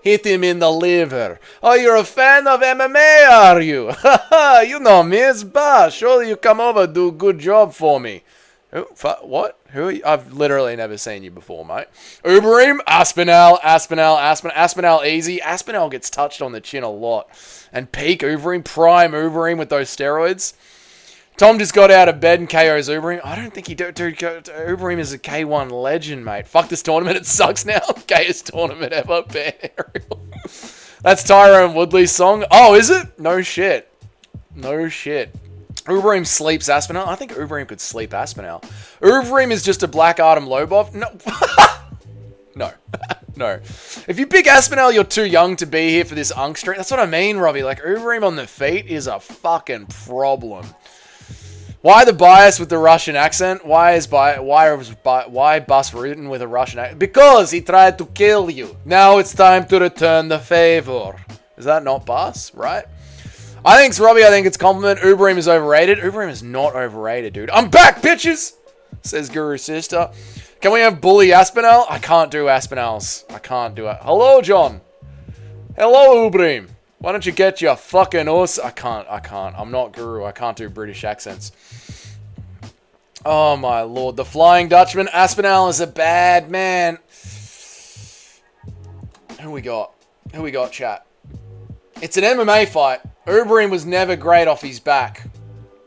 Hit him in the liver. Oh, you're a fan of MMA, are you? You know me, it's Bas. Surely you come over, do a good job for me. What? Who are you? I've literally never seen you before, mate. Uberim, Aspinall easy. Aspinall gets touched on the chin a lot. And peak Uberim, prime Uberim with those steroids. Tom just got out of bed and KO's Uberim. I don't think he do. Dude, Uberim is a K1 legend, mate. Fuck this tournament. It sucks now. Gayest tournament ever. That's Tyrone Woodley's song. Oh, is it? No shit. No shit. Uberim sleeps Aspinall. I think Uberim could sleep Aspinall. Uberim is just a black Artem Lobov. No. No. No. If you pick Aspinall, you're too young to be here for this Unk Street. That's what I mean, Robbie. Like, Overeem on the feet is a fucking problem. Why the bias with the Russian accent? Why Bus Rutan with a Russian accent? Because he tried to kill you. Now it's time to return the favor. Is that not Bus? Right? I think it's Robbie. I think it's compliment. Overeem is overrated. Overeem is not overrated, dude. I'm back, bitches! Says Guru Sister. Can we have Bully Aspinall? I can't do Aspinalls. I can't do it. Hello, John. Hello, Overeem. Why don't you get your fucking us? I can't. I'm not Guru. I can't do British accents. Oh, my lord. The Flying Dutchman. Aspinall is a bad man. Who we got? Who we got, chat? It's an MMA fight. Overeem was never great off his back.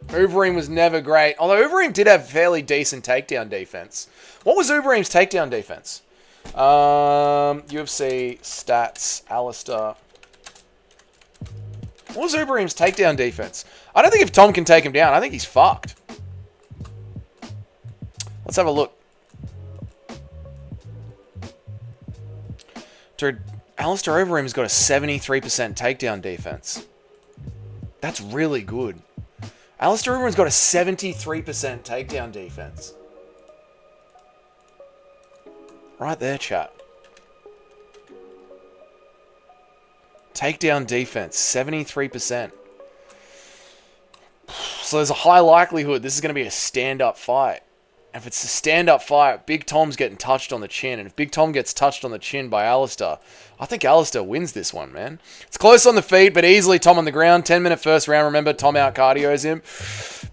Overeem was never great. Although Overeem did have fairly decent takedown defense. What was Overeem's takedown defense? UFC stats. Alistair. What was Overeem's takedown defense? I don't think if Tom can take him down, I think he's fucked. Let's have a look. Dude, Alistair Overeem's got a 73% takedown defense. That's really good. Alistair Overeem's got a 73% takedown defense. Right there, chat. Takedown defense, 73%. So there's a high likelihood this is going to be a stand-up fight. If it's a stand-up fight, Big Tom's getting touched on the chin. And if Big Tom gets touched on the chin by Alistair, I think Alistair wins this one, man. It's close on the feet, but easily Tom on the ground. 10-minute first round. Remember, Tom out-cardios him.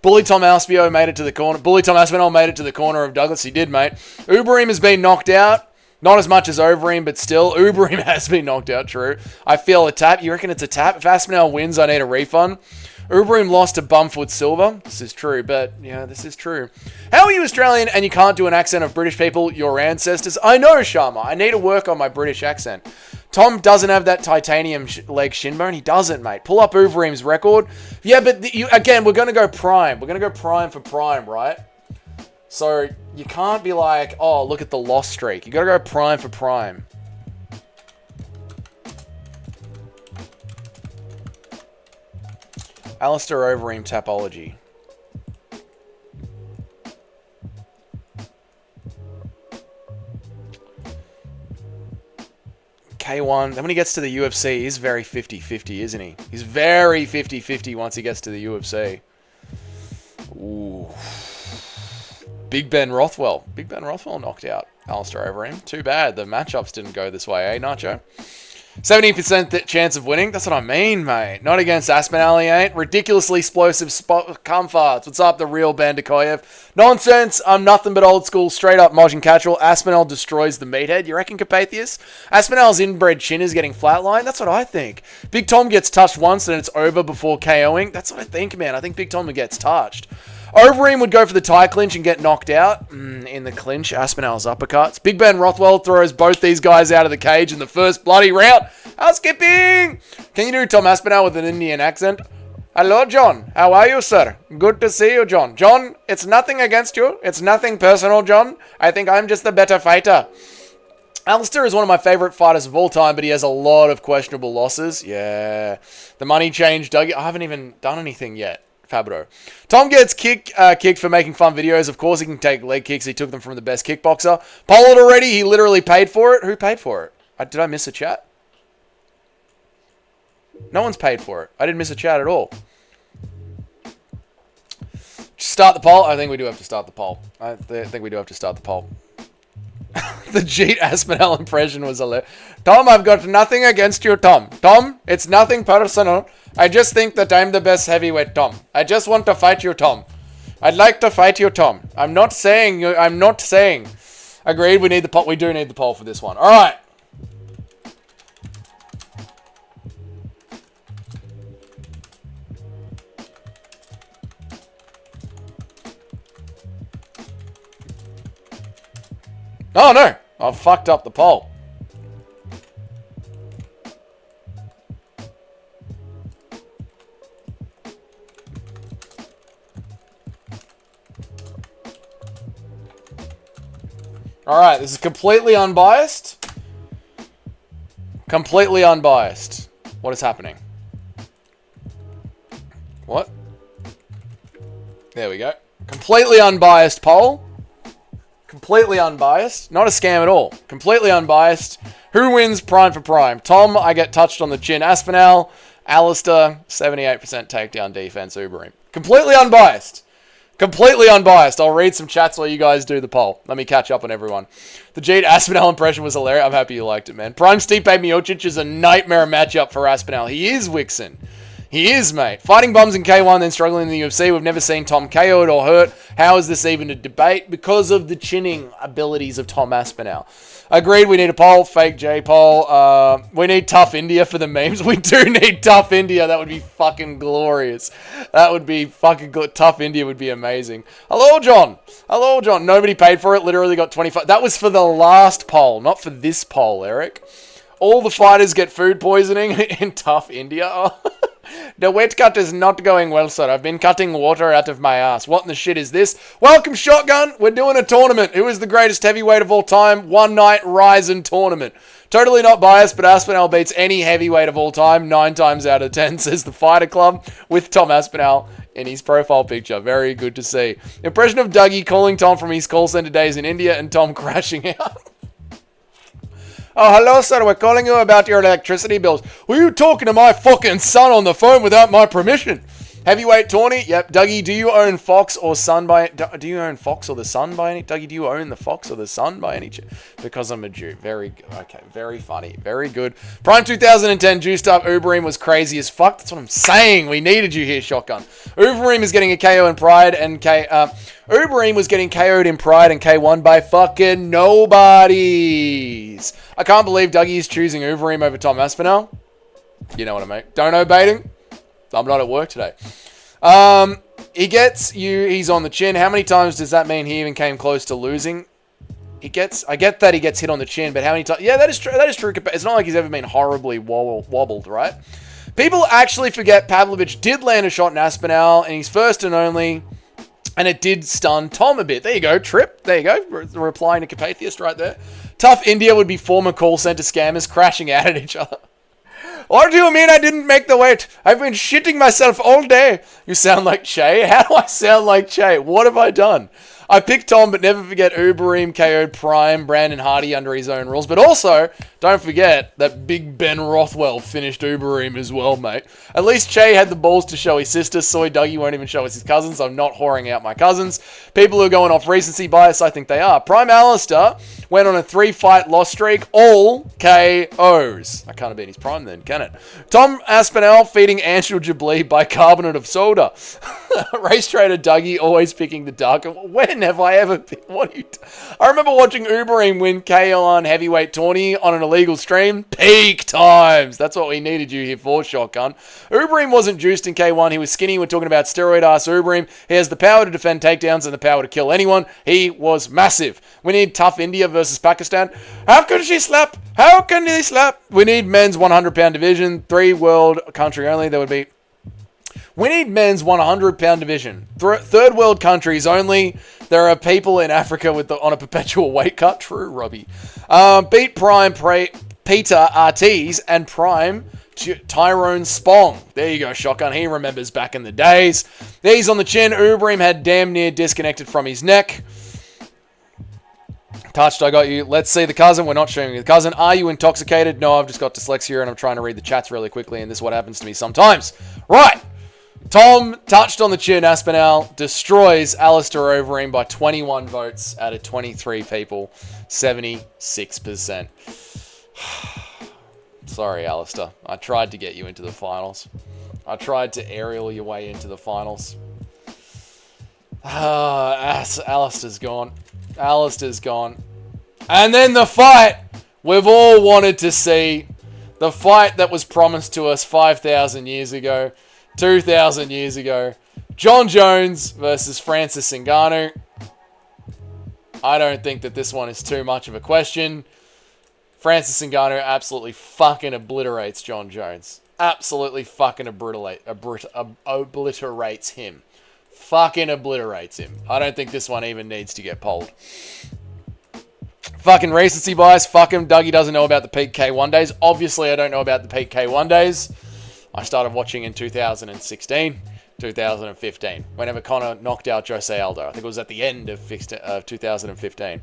Bully Tom Aspio made it to the corner. Bully Tom Aspinall made it to the corner of Douglas. He did, mate. Overeem has been knocked out. Not as much as Overeem, but still. Overeem has been knocked out, true. I feel a tap. You reckon it's a tap? If Aspinall wins, I need a refund. Overeem lost to Bumfoot Silver. This is true, but, yeah, this is true. How are you Australian and you can't do an accent of British people, your ancestors? I know, Sharma. I need to work on my British accent. Tom doesn't have that titanium leg shin bone. He doesn't, mate. Pull up Overeem's record. Yeah, but, again, we're going to go prime. We're going to go prime for prime, right? So, you can't be like, oh, look at the loss streak. You got to go prime for prime. Alistair Overeem Tapology. K1, then when he gets to the UFC, he's very 50-50, isn't he? He's very 50-50 once he gets to the UFC. Ooh. Big Ben Rothwell. Big Ben Rothwell knocked out Alistair Overeem. Too bad the matchups didn't go this way, eh, Nacho? 70% chance of winning. That's what I mean, mate. Not against Aspinall, he ain't. Ridiculously explosive spot. Comforts. What's up, the real Bandikoyev? Nonsense. I'm nothing but old school, straight up Mojin Catchall. Aspinall destroys the meathead. You reckon, Carpathius? Aspinall's inbred chin is getting flatlined. That's what I think. Big Tom gets touched once and it's over before KOing. That's what I think, man. I think Big Tom gets touched. Overeem would go for the tie clinch and get knocked out in the clinch. Aspinall's uppercuts. Big Ben Rothwell throws both these guys out of the cage in the first bloody round. Housekeeping! Can you do Tom Aspinall with an Indian accent? Hello, John. How are you, sir? Good to see you, John. John, it's nothing against you. It's nothing personal, John. I think I'm just the better fighter. Alistair is one of my favorite fighters of all time, but he has a lot of questionable losses. Yeah. The money changed, Doug. I haven't even done anything yet. Fabro. Tom gets kicked for making fun videos. Of course, he can take leg kicks. He took them from the best kickboxer. Poll it already. He literally paid for it. Who paid for it? Did I miss a chat? No one's paid for it. I didn't miss a chat at all. Start the poll. I think we do have to start the poll. The Jeet Aspinall impression was hilarious. Tom, I've got nothing against you, Tom. Tom, it's nothing personal. I just think that I'm the best heavyweight, Tom. I just want to fight you, Tom. I'd like to fight you, Tom. I'm not saying. Agreed, we need the poll. We do need the poll for this one. All right. Oh, no. I've fucked up the poll. Alright, this is completely unbiased. Completely unbiased. What is happening? What? There we go. Completely unbiased poll. Completely unbiased. Not a scam at all. Completely unbiased. Who wins prime for prime? Tom, I get touched on the chin. Aspinall, Alistair, 78% takedown defense, Uberim. Completely unbiased. Completely unbiased. I'll read some chats while you guys do the poll. Let me catch up on everyone. The Jade Aspinall impression was hilarious. I'm happy you liked it, man. Prime Stipe Miocic is a nightmare matchup for Aspinall. He is, Wixen. He is, mate. Fighting bums in K1, then struggling in the UFC. We've never seen Tom KO'd or hurt. How is this even a debate? Because of the chinning abilities of Tom Aspinall. Agreed, we need a poll. Fake J poll. We need Tough India for the memes. We do need Tough India. That would be fucking glorious. That would be fucking good. Tough India would be amazing. Hello, John. Hello, John. Nobody paid for it. Literally got 25. That was for the last poll, not for this poll, Eric. All the fighters get food poisoning in Tough India. The weight cut is not going well, sir. I've been cutting water out of my ass. What in the shit is this? Welcome, Shotgun. We're doing a tournament. Who is the greatest heavyweight of all time? One night Ryzen tournament. Totally not biased, but Aspinall beats any heavyweight of all time 9 times out of 10, says the Fighter Club, with Tom Aspinall in his profile picture. Very good to see. Impression of Dougie calling Tom from his call center days in India and Tom crashing out. Oh, hello, sir. We're calling you about your electricity bills. Were you talking to my fucking son on the phone without my permission? Heavyweight tourney? Yep. Dougie, do you own Fox or Sun by... Do you own Fox or the Sun by any... Dougie, do you own the Fox or the Sun by any... Because I'm a Jew. Very good. Okay. Very funny. Very good. Prime 2010 juiced up Uberim was crazy as fuck. That's what I'm saying. We needed you here, Shotgun. Uberim is getting a KO in Pride and Uberim was getting KO'd in Pride and K1 by fucking nobodies. I can't believe Dougie is choosing Uberim over Tom Aspinall. You know what I mean. Dono baiting. I'm not at work today. He gets you. He's on the chin. How many times does that mean he even came close to losing? I get that he gets hit on the chin, but how many times? Yeah, that is true. That is true. It's not like he's ever been horribly wobbled, right? People actually forget Pavlovich did land a shot in Aspinall, and he's first and only, and it did stun Tom a bit. There you go, Trip. There you go. Replying to Capatheist right there. Tough India would be former call center scammers crashing out at each other. What do you mean I didn't make the weight? I've been shitting myself all day. You sound like Che. How do I sound like Che? What have I done? I picked Tom, but never forget Uberim KO'd Prime, Brandon Hardy under his own rules. But also, don't forget that Big Ben Rothwell finished Uberim as well, mate. At least Che had the balls to show his sister. Soy Dougie won't even show us his cousins. I'm not whoring out my cousins. People who are going off recency bias, I think they are. Prime Alistair went on a 3-fight loss streak, all KOs. I can't have been his prime then, can it? Tom Aspinall feeding Angel Jablee bicarbonate of soda. Race trader Dougie always picking the darker. When have I ever been? What are you I remember watching Uberim win KO1 heavyweight tourney on an illegal stream. Peak times. That's what we needed you here for, Shotgun. Uberim wasn't juiced in K1. He was skinny. We're talking about steroid ass Uberim. He has the power to defend takedowns and the power to kill anyone. He was massive. We need Tough India versus Pakistan. How can she slap? How can he slap? We need men's 100-pound division. 3 world country only. There would be... We need men's 100-pound division. Third world countries only. There are people in Africa on a perpetual weight cut. True, Robbie. Beat Prime Peter Ortiz and Prime Tyrone Spong. There you go, Shotgun. He remembers back in the days. He's on the chin. Uberim had damn near disconnected from his neck. Touched, I got you. Let's see the cousin. We're not showing you the cousin. Are you intoxicated? No, I've just got dyslexia and I'm trying to read the chats really quickly, and this is what happens to me sometimes. Right. Tom touched on the chin. Aspinall destroys Alistair Overeem by 21 votes out of 23 people. 76%. Sorry, Alistair. I tried to get you into the finals. I tried to aerial your way into the finals. Alistair's gone. Alistair's gone. And then the fight we've all wanted to see. The fight that was promised to us 5,000 years ago. 2,000 years ago. John Jones versus Francis Ngannou. I don't think that this one is too much of a question. Francis Ngannou absolutely fucking obliterates John Jones. Absolutely fucking obliterates him. Fucking obliterates him. I don't think this one even needs to get polled. Fucking recency bias. Fuck him. Dougie doesn't know about the peak K1 days. Obviously, I don't know about the peak K1 days. I started watching in 2016, 2015, whenever Conor knocked out Jose Aldo. I think it was at the end of 2015.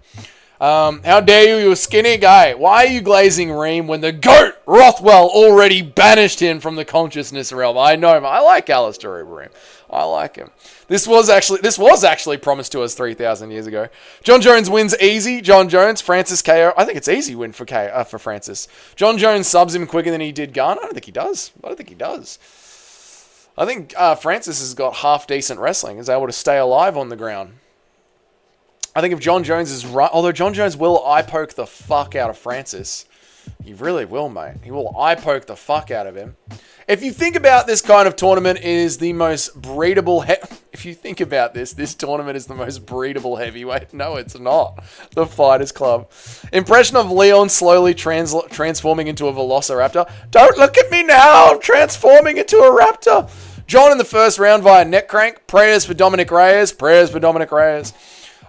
How dare you a skinny guy? Why are you glazing Reem when the GOAT, Rothwell, already banished him from the consciousness realm? I know him. I like Alistair Reem. I like him. This was actually promised to us 3,000 years ago. John Jones wins easy. John Jones, Francis KO. I think it's easy win for Francis. John Jones subs him quicker than he did Garner. I don't think he does. I think Francis has got half decent wrestling. Is able to stay alive on the ground. I think if John Jones is right, although John Jones will eye poke the fuck out of Francis. He really will, mate. He will eye poke the fuck out of him. If you think about this kind of tournament is the most breedable... If you think about this tournament is the most breedable heavyweight. No, it's not. The Fighters Club. Impression of Leon slowly transforming into a Velociraptor. Don't look at me now! I'm transforming into a raptor! John in the first round via neck crank. Prayers for Dominic Reyes.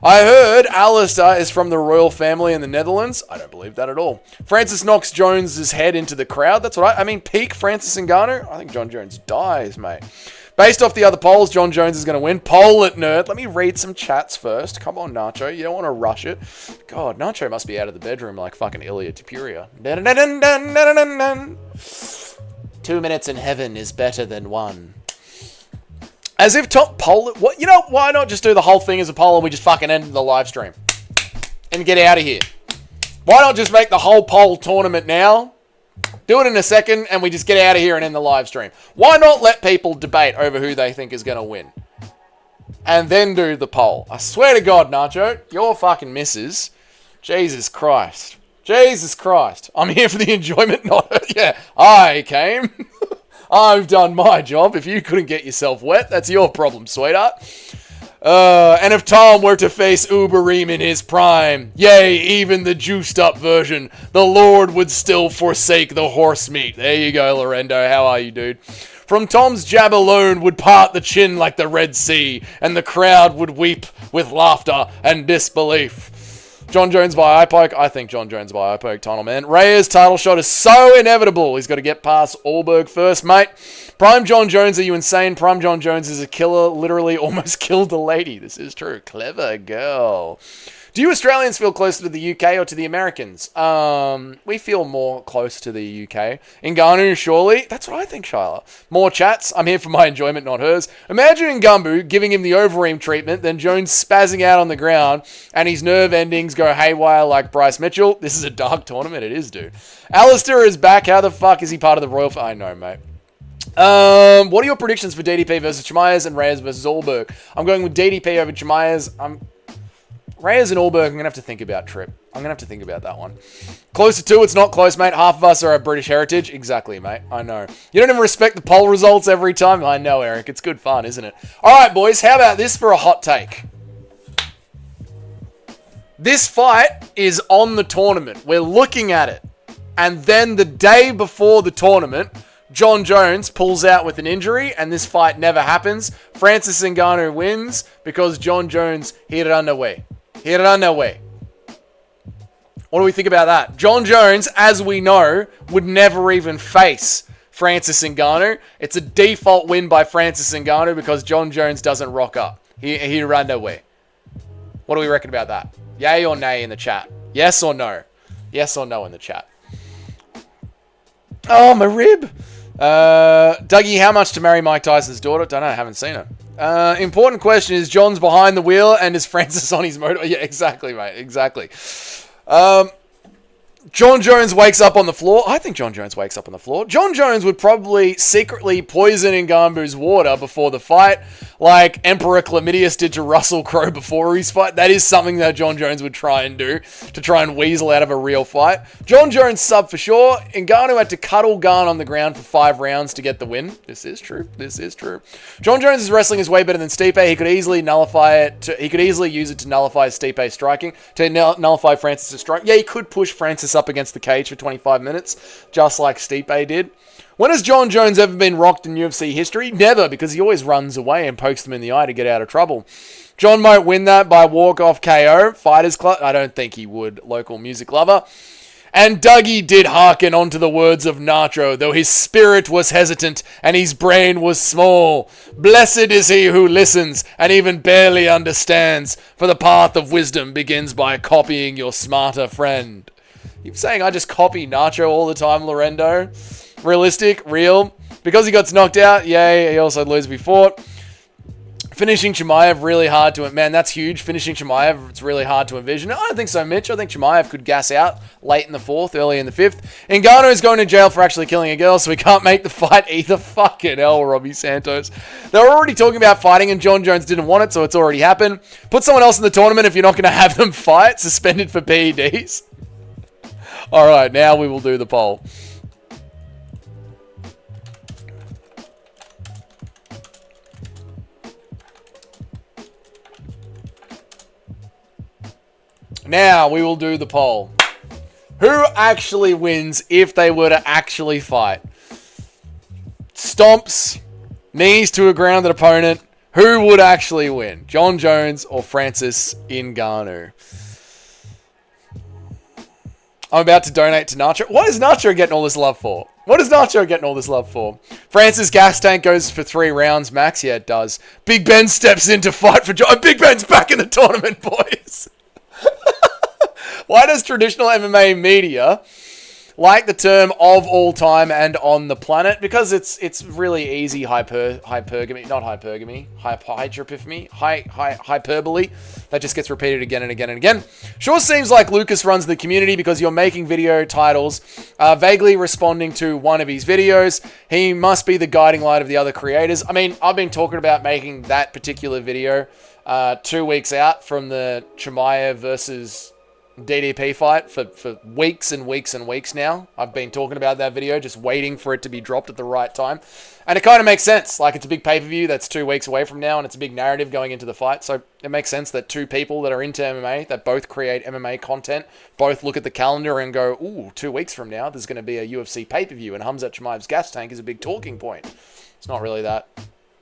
I heard Alistair is from the royal family in the Netherlands. I don't believe that at all. Francis knocks Jones's head into the crowd. That's what I mean, peak Francis Ngannou. I think John Jones dies, mate. Based off the other polls, John Jones is going to win. Poll it, nerd. Let me read some chats first. Come on, Nacho. You don't want to rush it. God, Nacho must be out of the bedroom like fucking Ilya Tapuria. 2 minutes in heaven is better than 1. As if top poll it. What? You know, why not just do the whole thing as a poll and we just fucking end the live stream and get out of here? Why not just make the whole poll tournament now? Do it in a second and we just get out of here and end the live stream. Why not let people debate over who they think is going to win? And then do the poll. I swear to God, Nacho, your fucking missus. Jesus Christ. I'm here for the enjoyment, not... Yeah, I came... I've done my job. If you couldn't get yourself wet, that's your problem, sweetheart. And if Tom were to face Uberim in his prime, yea, even the juiced up version, the Lord would still forsake the horse meat. There you go, Lorendo. How are you, dude? From Tom's jab alone would part the chin like the Red Sea, and the crowd would weep with laughter and disbelief. John Jones by eye poke. I think John Jones by eye poke, Tunnel Man. Reyes' title shot is so inevitable. He's got to get past Allberg first, mate. Prime John Jones, are you insane? Prime John Jones is a killer. Literally almost killed a lady. This is true. Clever girl. Do you Australians feel closer to the UK or to the Americans? We feel more close to the UK. Ngannou, surely. That's what I think, Shyla. More chats. I'm here for my enjoyment, not hers. Imagine Ngannou giving him the Overeem treatment, then Jones spazzing out on the ground, and his nerve endings go haywire like Bryce Mitchell. This is a dark tournament. It is, dude. Alistair is back. How the fuck is he part of the Royal... I know, mate. What are your predictions for DDP versus Chimaev and Reyes versus Allberg? I'm going with DDP over Chimaev. Reyes and Allberg, I'm going to have to think about, Trip. I'm going to have to think about that one. Closer to, it's not close, mate. Half of us are a British heritage. Exactly, mate. I know. You don't even respect the poll results every time. I know, Eric. It's good fun, isn't it? All right, boys. How about this for a hot take? This fight is on the tournament. We're looking at it. And then the day before the tournament, John Jones pulls out with an injury, and this fight never happens. Francis Ngannou wins because John Jones hit it underway. What do we think about that? John Jones, as we know, would never even face Francis Ngannou. It's a default win by Francis Ngannou because John Jones doesn't rock up. He ran away. What do we reckon about that? Yay or nay in the chat? Yes or no? Yes or no in the chat? Oh, my rib. Dougie, how much to marry Mike Tyson's daughter? Don't know, I haven't seen her. Important question is, John's behind the wheel and is Francis on his motor? Yeah, exactly, mate, exactly. John Jones wakes up on the floor. I think John Jones wakes up on the floor. John Jones would probably secretly poison Ngannou's water before the fight, like Emperor Chlamydius did to Russell Crowe before his fight. That is something that John Jones would try and do to try and weasel out of a real fight. John Jones sub for sure. Ngannou had to cuddle Garn on the ground for 5 rounds to get the win. This is true. John Jones' wrestling is way better than Stipe. He could easily nullify it. He could easily use it to nullify Stipe's striking, to nullify Francis' strike. Yeah, he could push Francis up against the cage for 25 minutes, just like Stipe did. When has John Jones ever been rocked in UFC history? Never, because he always runs away and pokes them in the eye to get out of trouble. John might win that by walk-off KO. Fighters Club. I don't think he would. Local music lover. And Dougie did hearken onto the words of Nacho, though his spirit was hesitant and his brain was small. Blessed is he who listens and even barely understands, for the path of wisdom begins by copying your smarter friend. You're saying I just copy Nacho all the time, Lorendo? Realistic? Real? Because he got knocked out? Yay, he also loses before. Finishing Chimaev, really hard to... Man, that's huge. Finishing Chimaev, it's really hard to envision. I don't think so, Mitch. I think Chimaev could gas out late in the 4th, early in the 5th. Ngannou is going to jail for actually killing a girl, so he can't make the fight either. Fucking hell, Robbie Santos. They were already talking about fighting, and John Jones didn't want it, so it's already happened. Put someone else in the tournament if you're not going to have them fight. Suspended for PEDs. All right, now we will do the poll. Now we will do the poll. Who actually wins if they were to actually fight? Stomps, knees to a grounded opponent. Who would actually win? John Jones or Francis Ngannou? I'm about to donate to Nacho. What is Nacho getting all this love for? What is Nacho getting all this love for? Francis gas tank goes for 3 rounds max. Yeah, it does. Big Ben steps in to fight for John. Big Ben's back in the tournament, boys. Why does traditional MMA media like the term of all time and on the planet? Because it's really easy hyperbole that just gets repeated again and again and again. Sure seems like Lucas runs the community because you're making video titles vaguely responding to one of his videos. He must be the guiding light of the other creators. I mean, I've been talking about making that particular video 2 weeks out from the Chimaev versus DDP fight for weeks and weeks and weeks now. I've been talking about that video, just waiting for it to be dropped at the right time. And it kind of makes sense. Like, it's a big pay-per-view that's 2 weeks away from now, and it's a big narrative going into the fight. So it makes sense that two people that are into MMA, that both create MMA content, both look at the calendar and go, ooh, 2 weeks from now, there's going to be a UFC pay-per-view, and Hamzat Chimaev's gas tank is a big talking point. It's not really that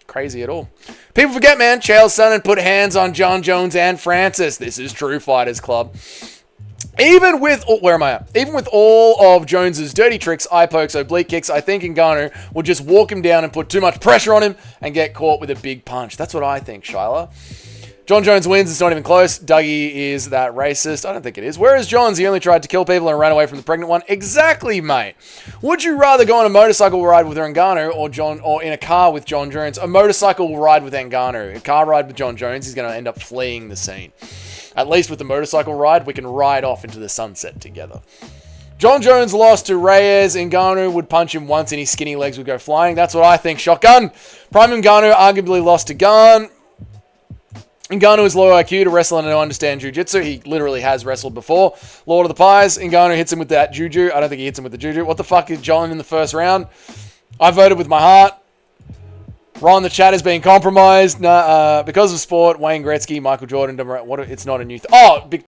crazy at all. People forget, man, Chael Sonnen put hands on John Jones and Francis. This is true, Fighters Club. Even with all of Jones's dirty tricks, eye pokes, oblique kicks, I think Ngannou will just walk him down and put too much pressure on him and get caught with a big punch. That's what I think, Shyla. John Jones wins. It's not even close. Dougie is that racist. I don't think it is. Whereas Johns, he only tried to kill people and ran away from the pregnant one. Exactly, mate. Would you rather go on a motorcycle ride with Ngannou or in a car with John Jones? A motorcycle ride with Ngannou. A car ride with John Jones, he's going to end up fleeing the scene. At least with the motorcycle ride, we can ride off into the sunset together. John Jones lost to Reyes. Ngannou would punch him once and his skinny legs would go flying. That's what I think. Shotgun. Prime Ngannou arguably lost to Gun. Ngannou is low IQ to wrestle and don't understand jiu-jitsu. He literally has wrestled before. Lord of the Pies. Ngannou hits him with that juju. I don't think he hits him with the juju. What the fuck is John in the first round? I voted with my heart. Ron, the chat is being compromised because of sport. Wayne Gretzky, Michael Jordan. It's not a new